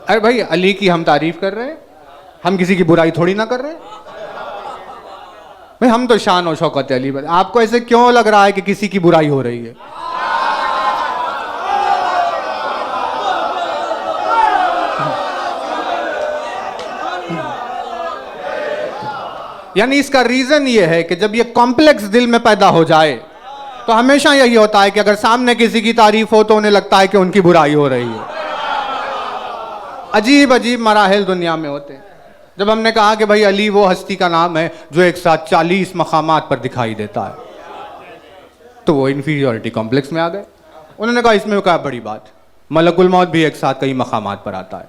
अरे भाई, अली की हम तारीफ कर रहे हैं, हम किसी की बुराई थोड़ी ना कर रहे हैं भाई, हम तो शान और शौकत अली। आपको ऐसे क्यों लग रहा है कि किसी की बुराई हो रही है? यानी इसका रीजन ये है कि जब ये कॉम्प्लेक्स दिल में पैदा हो जाए तो हमेशा यही होता है कि अगर सामने किसी की तारीफ हो तो उन्हें लगता है कि उनकी बुराई हो रही है। अजीब अजीब मराहिल दुनिया में होते हैं। जब हमने कहा कि भाई अली वो हस्ती का नाम है जो एक साथ 40 मकामात पर दिखाई देता है, तो वो इन्फीरियोरिटी कॉम्प्लेक्स में आ गए। उन्होंने कहा इसमें क्या बड़ी बात, मलकुल मौत भी एक साथ कई मकामात पर आता है।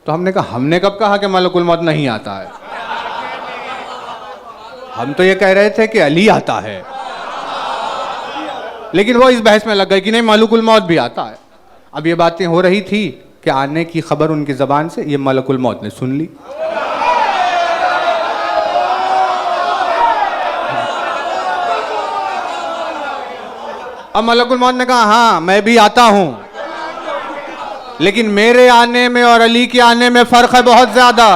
तो हमने कब कहा कि मलकुल मौत नहीं आता है? हम तो ये कह रहे थे कि अली आता है, लेकिन वो इस बहस में लग गए कि नहीं, मलकुल मौत भी आता है। अब ये बातें हो रही थी कि आने की खबर उनकी ज़बान से ये मलकुल मौत ने सुन ली। अब मलकुल मौत ने कहा हाँ मैं भी आता हूं, लेकिन मेरे आने में और अली के आने में फ़र्क है बहुत ज़्यादा।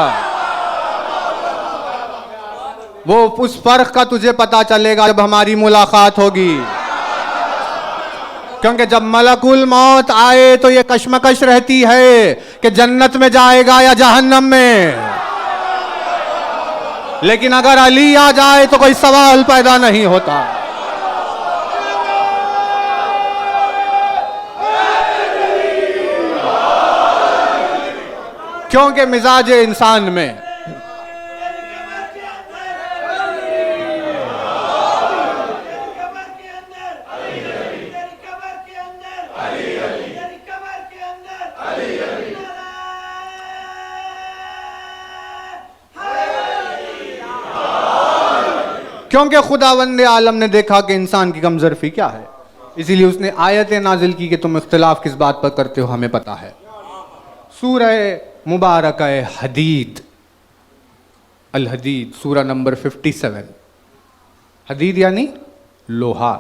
वो उस फर्क का तुझे पता चलेगा जब हमारी मुलाकात होगी, क्योंकि जब मलकुल मौत आए तो ये कश्मकश रहती है कि जन्नत में जाएगा या जहन्नम में। लेकिन अगर अली आ जाए तो कोई सवाल पैदा नहीं होता। क्योंकि मिजाज इंसान में क्योंकि खुदावंद आलम ने देखा कि इंसान की कमजोरी क्या है, इसीलिए उसने आयतें नाजिल की कि तुम इख्तिलाफ किस बात पर करते हो, हमें पता है। सूरह मुबारक हदीद, अल हदीद, सूरा नंबर 57। हदीद यानी लोहा,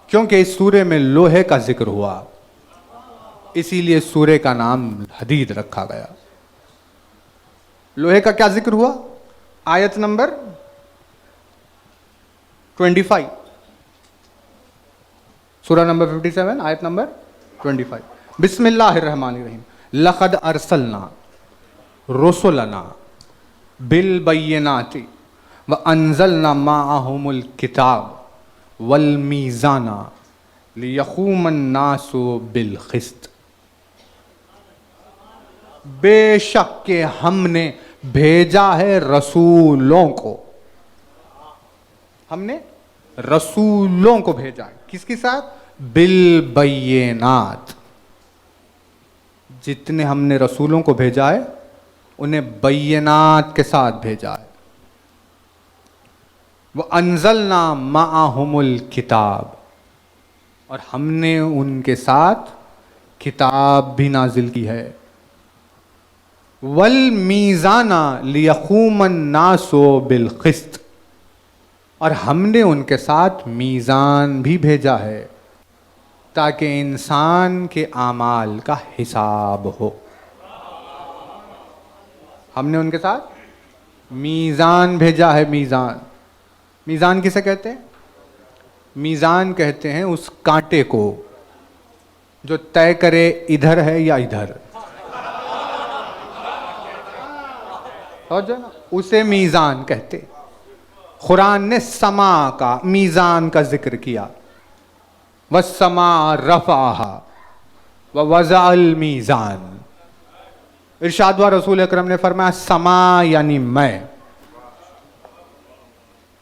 क्योंकि इस सूरे में लोहे का जिक्र हुआ, इसीलिए सूरे का नाम हदीद रखा गया। लोहे का क्या जिक्र हुआ? आयत नंबर 25, सूरा नंबर 57, आयत नंबर 25। बिस्मिल्लाहिर्रहमानिर्रहीम। लक़द अरसलना रुसुलना बिल बय्यिनाति व अंज़लना माअहुमुल किताब वल मीज़ाना लियक़ूमन नासु बिल क़िस्त। बेशक के हमने भेजा है रसूलों को, हमने रसूलों को भेजा है। किसके साथ? बिल बय्यिनात। जितने हमने रसूलों को भेजा है उन्हें बय्यिनात के साथ भेजा है। वो अंज़लना माअहुमुल किताब, और हमने उनके साथ किताब भी नाजिल की है। वल मीज़ाना लियक़ूमन नासु बिल क़िस्त, और हमने उनके साथ मीज़ान भी भेजा है ताकि इंसान के आमाल का हिसाब हो। हमने उनके साथ मीज़ान भेजा है। मीज़ान, मीज़ान किसे कहते हैं? मीज़ान कहते हैं उस कांटे को जो तय करे इधर है या इधर, और जो ना उसे मीज़ान कहते। कुरान ने समा का, मीज़ान का जिक्र किया। वस्समा रफ़अहा व वज़अल मीज़ान। इरशाद हुआ, रसूल अकरम ने फरमाया समा यानी मैं।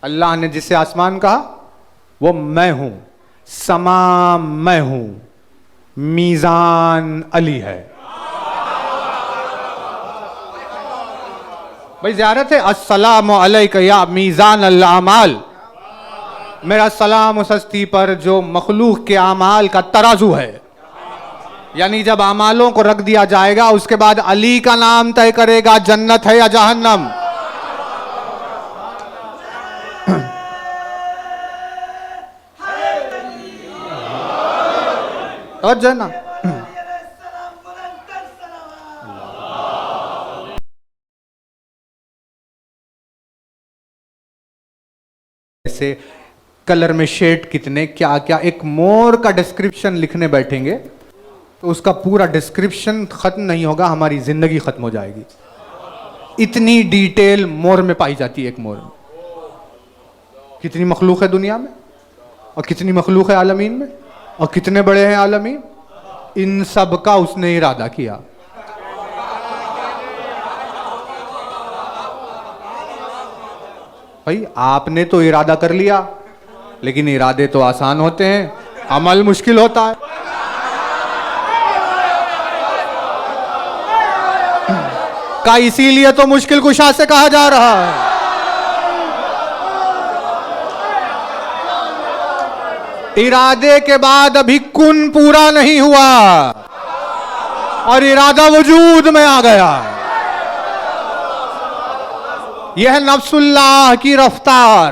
अल्लाह ने जिसे आसमान कहा वो मैं हूं, समा मैं हूं, मीज़ान अली है। भाई ज़ियारत है। अस्सलामु अलैका या मीज़ान अल आमाल। मेरा सलाम उस हस्ती पर जो मखलूक के आमाल का तराजू है। यानी जब आमालों को रख दिया जाएगा उसके बाद अली का नाम तय करेगा जन्नत है या जहन्नम। और जो ना ऐसे कलर में शेड कितने, क्या क्या, एक मोर का डिस्क्रिप्शन लिखने बैठेंगे तो उसका पूरा डिस्क्रिप्शन खत्म नहीं होगा, हमारी जिंदगी खत्म हो जाएगी। इतनी डिटेल मोर में पाई जाती है। एक मोर में कितनी मखलूक है दुनिया में, और कितनी मखलूक है आलमीन में, और कितने बड़े हैं आलमीन। इन सब का उसने इरादा किया। भाई आपने तो इरादा कर लिया, लेकिन इरादे तो आसान होते हैं, अमल मुश्किल होता है। का इसीलिए तो मुश्किल कुशा से कहा जा रहा है। इरादे के बाद अभी कुन पूरा नहीं हुआ और इरादा वजूद में आ गया। यह है नफ्सुल्लाह की रफ्तार।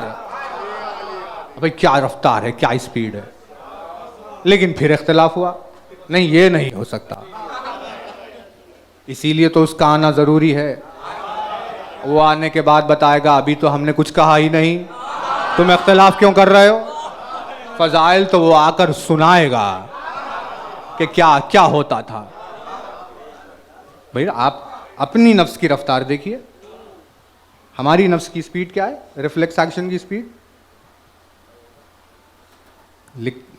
भाई क्या रफ्तार है, क्या स्पीड है। लेकिन फिर इख्तिलाफ हुआ, नहीं ये नहीं हो सकता, इसीलिए तो उसका आना जरूरी है। वो आने के बाद बताएगा अभी तो हमने कुछ कहा ही नहीं, तुम इख्तिलाफ क्यों कर रहे हो। फजाइल तो वो आकर सुनाएगा कि क्या क्या होता था। भाई आप अपनी नफ्स की रफ्तार देखिए, हमारी नफ्स की स्पीड क्या है? रिफ्लेक्स एक्शन की स्पीड,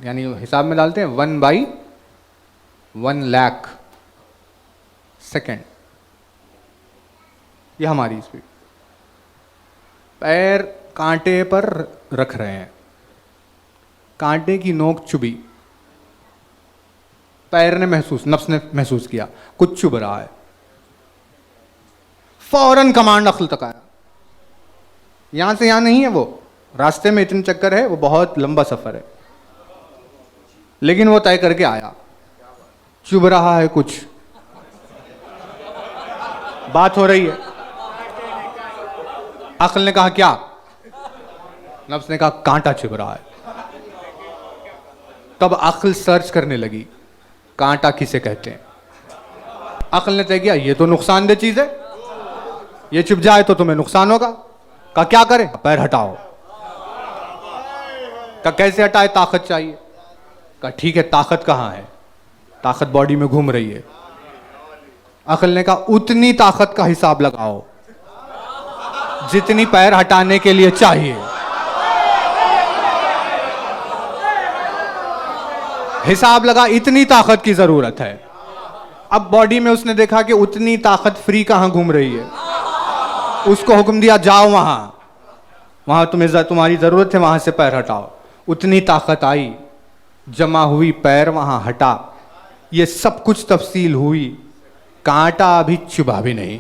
यानी हिसाब में डालते हैं 1/1,00,000 सेकेंड, ये हमारी स्पीड। पैर कांटे पर रख रहे हैं, कांटे की नोक चुभी, पैर ने महसूस, नफ्स ने महसूस किया कुछ चुभ रहा है, फौरन कमांड अक्ल तक आया। यहां से यहां नहीं है वो, रास्ते में इतने चक्कर है, वो बहुत लंबा सफर है, लेकिन वो तय करके आया, चुभ रहा है कुछ, बात हो रही है। अक्ल ने कहा क्या? नफ्स ने कहा कांटा चुभ रहा है। तब अक्ल सर्च करने लगी, कांटा किसे कहते हैं। अक्ल ने तय किया ये तो नुकसानदेह चीज है, ये चुभ जाए तो तुम्हें नुकसान होगा। कहा क्या करे? पैर हटाओ। कहा कैसे हटाए? ताकत चाहिए। कहा ठीक है, ताकत कहां है? ताकत बॉडी में घूम रही है। अक्ल ने कहा उतनी ताकत का हिसाब लगाओ जितनी पैर हटाने के लिए चाहिए। हिसाब लगा, इतनी ताकत की जरूरत है। अब बॉडी में उसने देखा कि उतनी ताकत फ्री कहां घूम रही है, उसको हुक्म दिया जाओ वहां, वहां तुम्हारी जरूरत है, वहां से पैर हटाओ। उतनी ताकत आई, जमा हुई, पैर वहां हटा, ये सब कुछ तफसील हुई, कांटा अभी चुभा भी नहीं,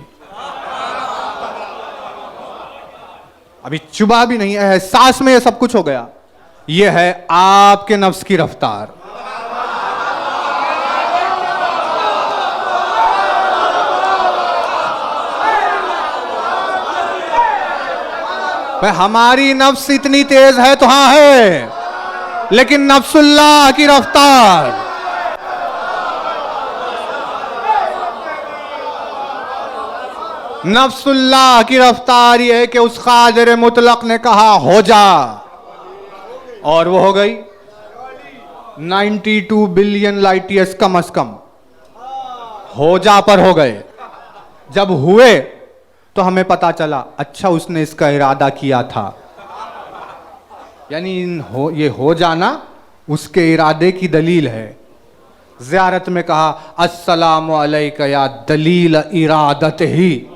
अभी चुभा भी नहीं, एहसास में ये सब कुछ हो गया। ये है आपके नफ्स की रफ्तार। भाई हमारी नफ्स इतनी तेज है तो हाँ है, लेकिन नफ्सुल्लाह की रफ्तार, नफ्सुल्लाह की रफ्तार ये है कि उस कादिर मुतलक ने कहा हो जा, और वो हो गई। 92 बिलियन लाइट ईयर्स कम अज कम हो जा पर हो गए। जब हुए तो हमें पता चला अच्छा उसने इसका इरादा किया था, यानी ये हो जाना उसके इरादे की दलील है। ज़ियारत में कहा अस्सलामु अलैका या दलील इरादत ही,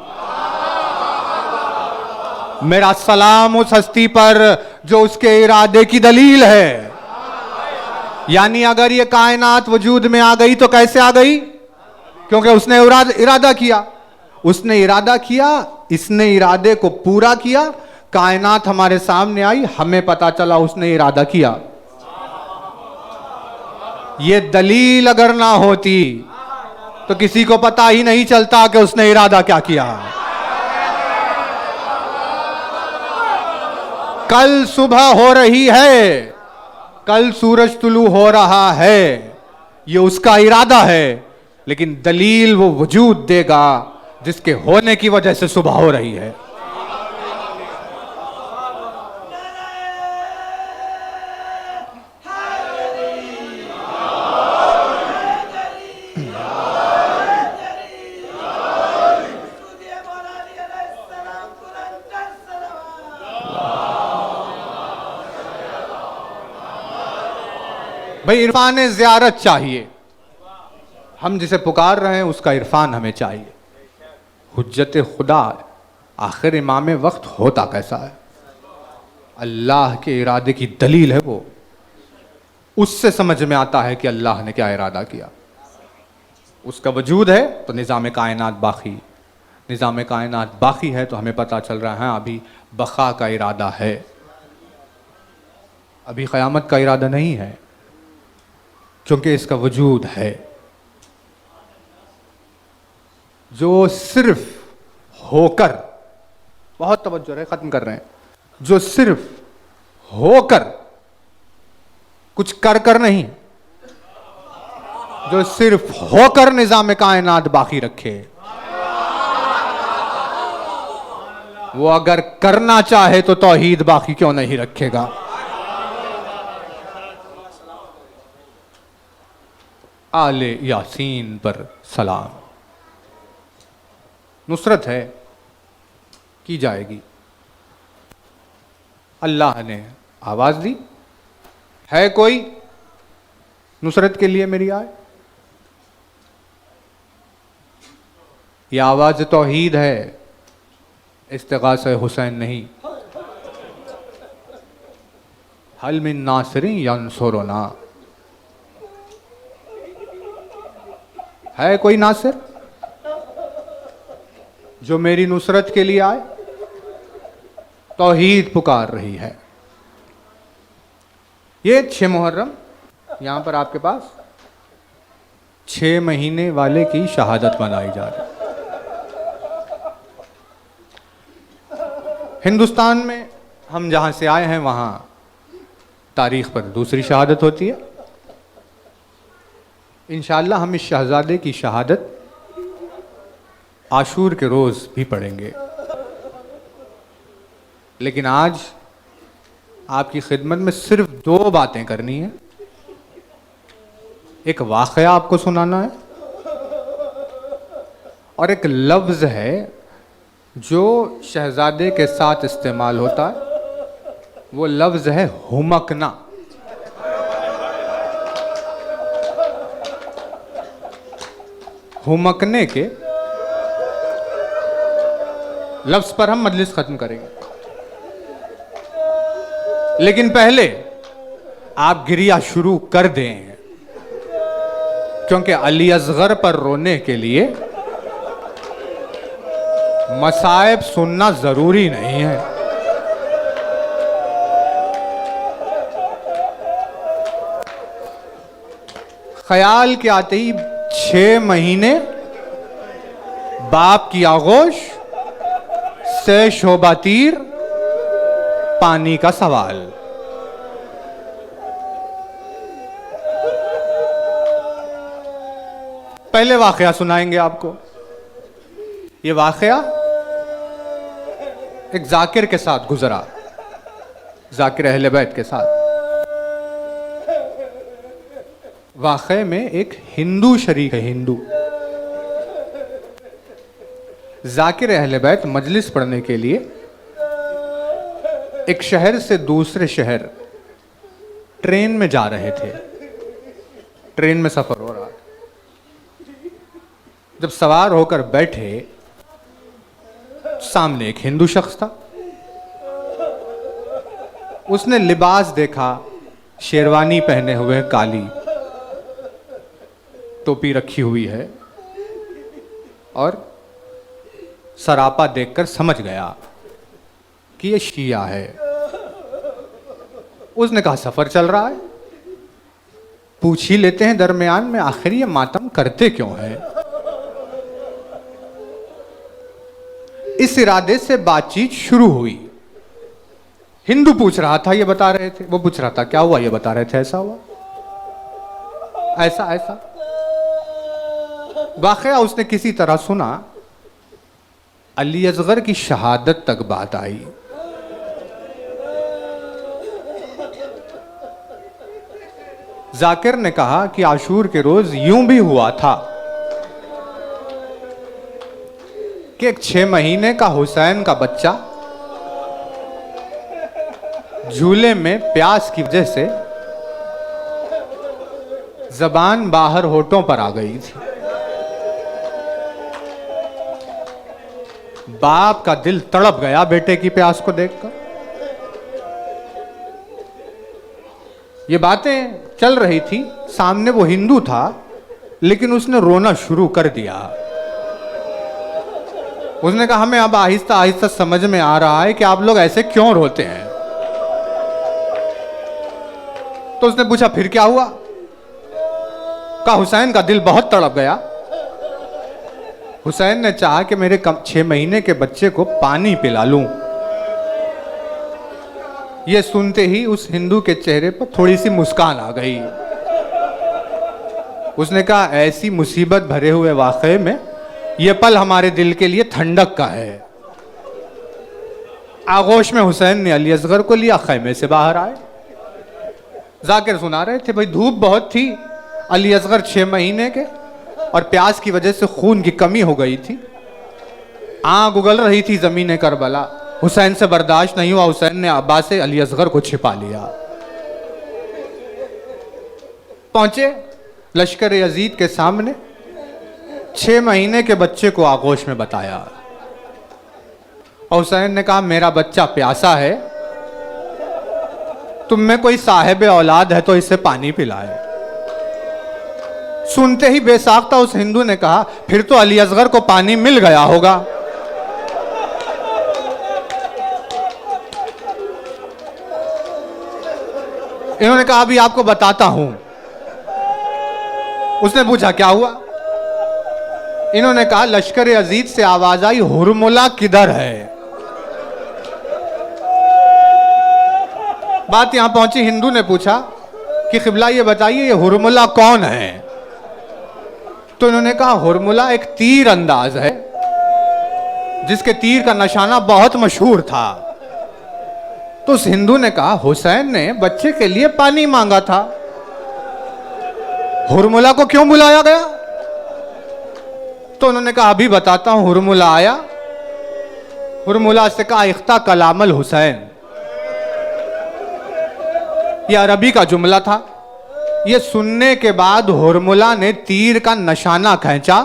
मेरा सलाम उस हस्ती पर जो उसके इरादे की दलील है। यानी अगर ये कायनात वजूद में आ गई तो कैसे आ गई? क्योंकि उसने इरादा किया, उसने इरादा किया, इसने इरादे को पूरा किया, कायनात हमारे सामने आई, हमें पता चला उसने इरादा किया। ये दलील अगर ना होती तो किसी को पता ही नहीं चलता कि उसने इरादा क्या किया। कल सुबह हो रही है, कल सूरज तुलू हो रहा है, ये उसका इरादा है, लेकिन दलील वो वजूद देगा जिसके होने की वजह से सुबह हो रही है। भाई इरफान ज़ियारत चाहिए, हम जिसे पुकार रहे हैं उसका इरफान हमें चाहिए। हुज्जत खुदा, आखिर इमाम वक्त होता कैसा है? अल्लाह के इरादे की दलील है वो, उससे समझ में आता है कि अल्लाह ने क्या इरादा किया। उसका वजूद है तो निज़ाम कायनात बाकी, निज़ाम कायनात बाकी है तो हमें पता चल रहा है अभी बका का इरादा है, अभी क़यामत का इरादा नहीं है, क्योंकि इसका वजूद है। जो सिर्फ होकर, बहुत तवज्जो है, खत्म कर रहे हैं, जो सिर्फ होकर, कुछ कर नहीं, जो सिर्फ होकर निजाम कायनात बाकी रखे, वो अगर करना चाहे तो तौहीद बाकी क्यों नहीं रखेगा? आले यासीन पर सलाम। नुसरत है की जाएगी। अल्लाह ने आवाज दी, है कोई नुसरत के लिए मेरी आए? ये आवाज तौहीद है, इस्तिगासा हुसैन नहीं। हल मिन नासिरिन यंसुरुना, है कोई नासिर जो मेरी नुसरत के लिए आए? तौहीद पुकार रही है। ये 6 मुहर्रम यहां पर आपके पास 6 महीने वाले की शहादत मनाई जा रही है। हिंदुस्तान में हम जहां से आए हैं वहां तारीख पर दूसरी शहादत होती है। इंशाअल्लाह हम इस शहजादे की शहादत आशूर के रोज भी पढ़ेंगे। लेकिन आज आपकी खिदमत में सिर्फ 2 बातें करनी है। एक वाक़या आपको सुनाना है और एक लफ्ज़ है जो शहजादे के साथ इस्तेमाल होता है, वो लफ्ज़ है हुमकना। हुमकने के लफ्ज़ पर हम मजलिस ख़त्म करेंगे, लेकिन पहले आप गिरिया शुरू कर दें, क्योंकि अली असगर पर रोने के लिए मसाइब सुनना जरूरी नहीं है। ख्याल के आते ही 6 महीने बाप की आगोश से शोभा तीर पानी का सवाल। पहले वाकया सुनाएंगे आपको। ये वाकया एक जाकिर के साथ गुजरा, जाकिर अहले बैत के साथ। वाकये में एक हिंदू शरीक है। हिंदू जाकिर अहले बैत मजलिस पढ़ने के लिए एक शहर से दूसरे शहर ट्रेन में जा रहे थे। ट्रेन में सफर हो रहा था। जब सवार होकर बैठे, सामने एक हिंदू शख्स था। उसने लिबास देखा, शेरवानी पहने हुए, काली टोपी रखी हुई है, और सरापा देखकर समझ गया कि ये शिया है। उसने कहा सफर चल रहा है, पूछ ही लेते हैं दरमियान में, आखिर ये मातम करते क्यों है। इस इरादे से बातचीत शुरू हुई। हिंदू पूछ रहा था, ये बता रहे थे, वो पूछ रहा था क्या हुआ, ये बता रहे थे ऐसा हुआ, ऐसा ऐसा। वाकया उसने किसी तरह सुना। अली असगर की शहादत तक बात आई। जाकिर ने कहा कि आशूर के रोज यूं भी हुआ था कि एक 6 महीने का हुसैन का बच्चा झूले में प्यास की वजह से जबान बाहर होठों पर आ गई थी। बाप का दिल तड़प गया बेटे की प्यास को देखकर। ये बातें चल रही थी, सामने वो हिंदू था, लेकिन उसने रोना शुरू कर दिया। उसने कहा हमें अब आहिस्ता आहिस्ता समझ में आ रहा है कि आप लोग ऐसे क्यों रोते हैं। तो उसने पूछा फिर क्या हुआ। कहा हुसैन का दिल बहुत तड़प गया। हुसैन ने चाहा कि मेरे 6 महीने के बच्चे को पानी पिला लूं। यह सुनते ही उस हिंदू के चेहरे पर थोड़ी सी मुस्कान आ गई। उसने कहा ऐसी मुसीबत भरे हुए वाकये में यह पल हमारे दिल के लिए ठंडक का है। आगोश में हुसैन ने अली असगर को लिया, खैमे से बाहर आए। जाकिर सुना रहे थे, भाई धूप बहुत थी, अली असगर 6 महीने के, और प्यास की वजह से खून की कमी हो गई थी, आग उगल रही थी जमीन करबला। हुसैन से बर्दाश्त नहीं हुआ, हुसैन ने अब्बास से अली असगर को छिपा लिया। पहुंचे लश्कर यजीद के सामने, 6 महीने के बच्चे को आगोश में बताया। और हुसैन ने कहा मेरा बच्चा प्यासा है, तुम में कोई साहिब औलाद है तो इसे पानी पिलाए। सुनते ही बेसाख्ता उस हिंदू ने कहा फिर तो अली असगर को पानी मिल गया होगा। इन्होंने कहा अभी आपको बताता हूं। उसने पूछा क्या हुआ? इन्होंने कहा लश्कर अजीज से आवाज आई हुरमुला किधर है। बात यहां पहुंची, हिंदू ने पूछा कि क़िबला ये बताइए ये हुरमुला कौन है? तो इन्होंने कहा हुरमुला एक तीर अंदाज है जिसके तीर का निशाना बहुत मशहूर था। तो उस हिंदू ने कहा हुसैन ने बच्चे के लिए पानी मांगा था, हुरमुला को क्यों बुलाया गया? तो उन्होंने कहा अभी बताता हूं। हुरमुला आया, हुरमुला से कहा इख्ता कलामल हुसैन। यह अरबी का जुमला था। यह सुनने के बाद हुरमुला ने तीर का निशाना खींचा,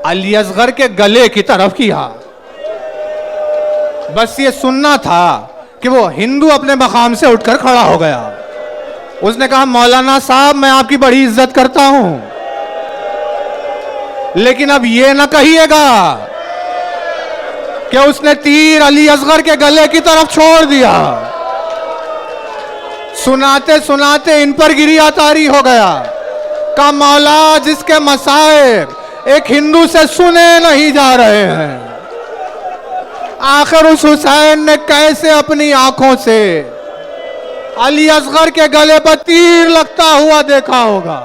अली असगर के गले की तरफ किया। बस ये सुनना था कि वो हिंदू अपने मकाम से उठकर खड़ा हो गया। उसने कहा मौलाना साहब मैं आपकी बड़ी इज्जत करता हूं, लेकिन अब ये ना कहिएगा कि उसने तीर अली असगर के गले की तरफ छोड़ दिया। सुनाते सुनाते इन पर गिरिया तारी हो गया। का मौला जिसके मसाइब एक हिंदू से सुने नहीं जा रहे हैं, आखिर उस हुसैन ने कैसे अपनी आंखों से अली असगर के गले पर तीर लगता हुआ देखा होगा?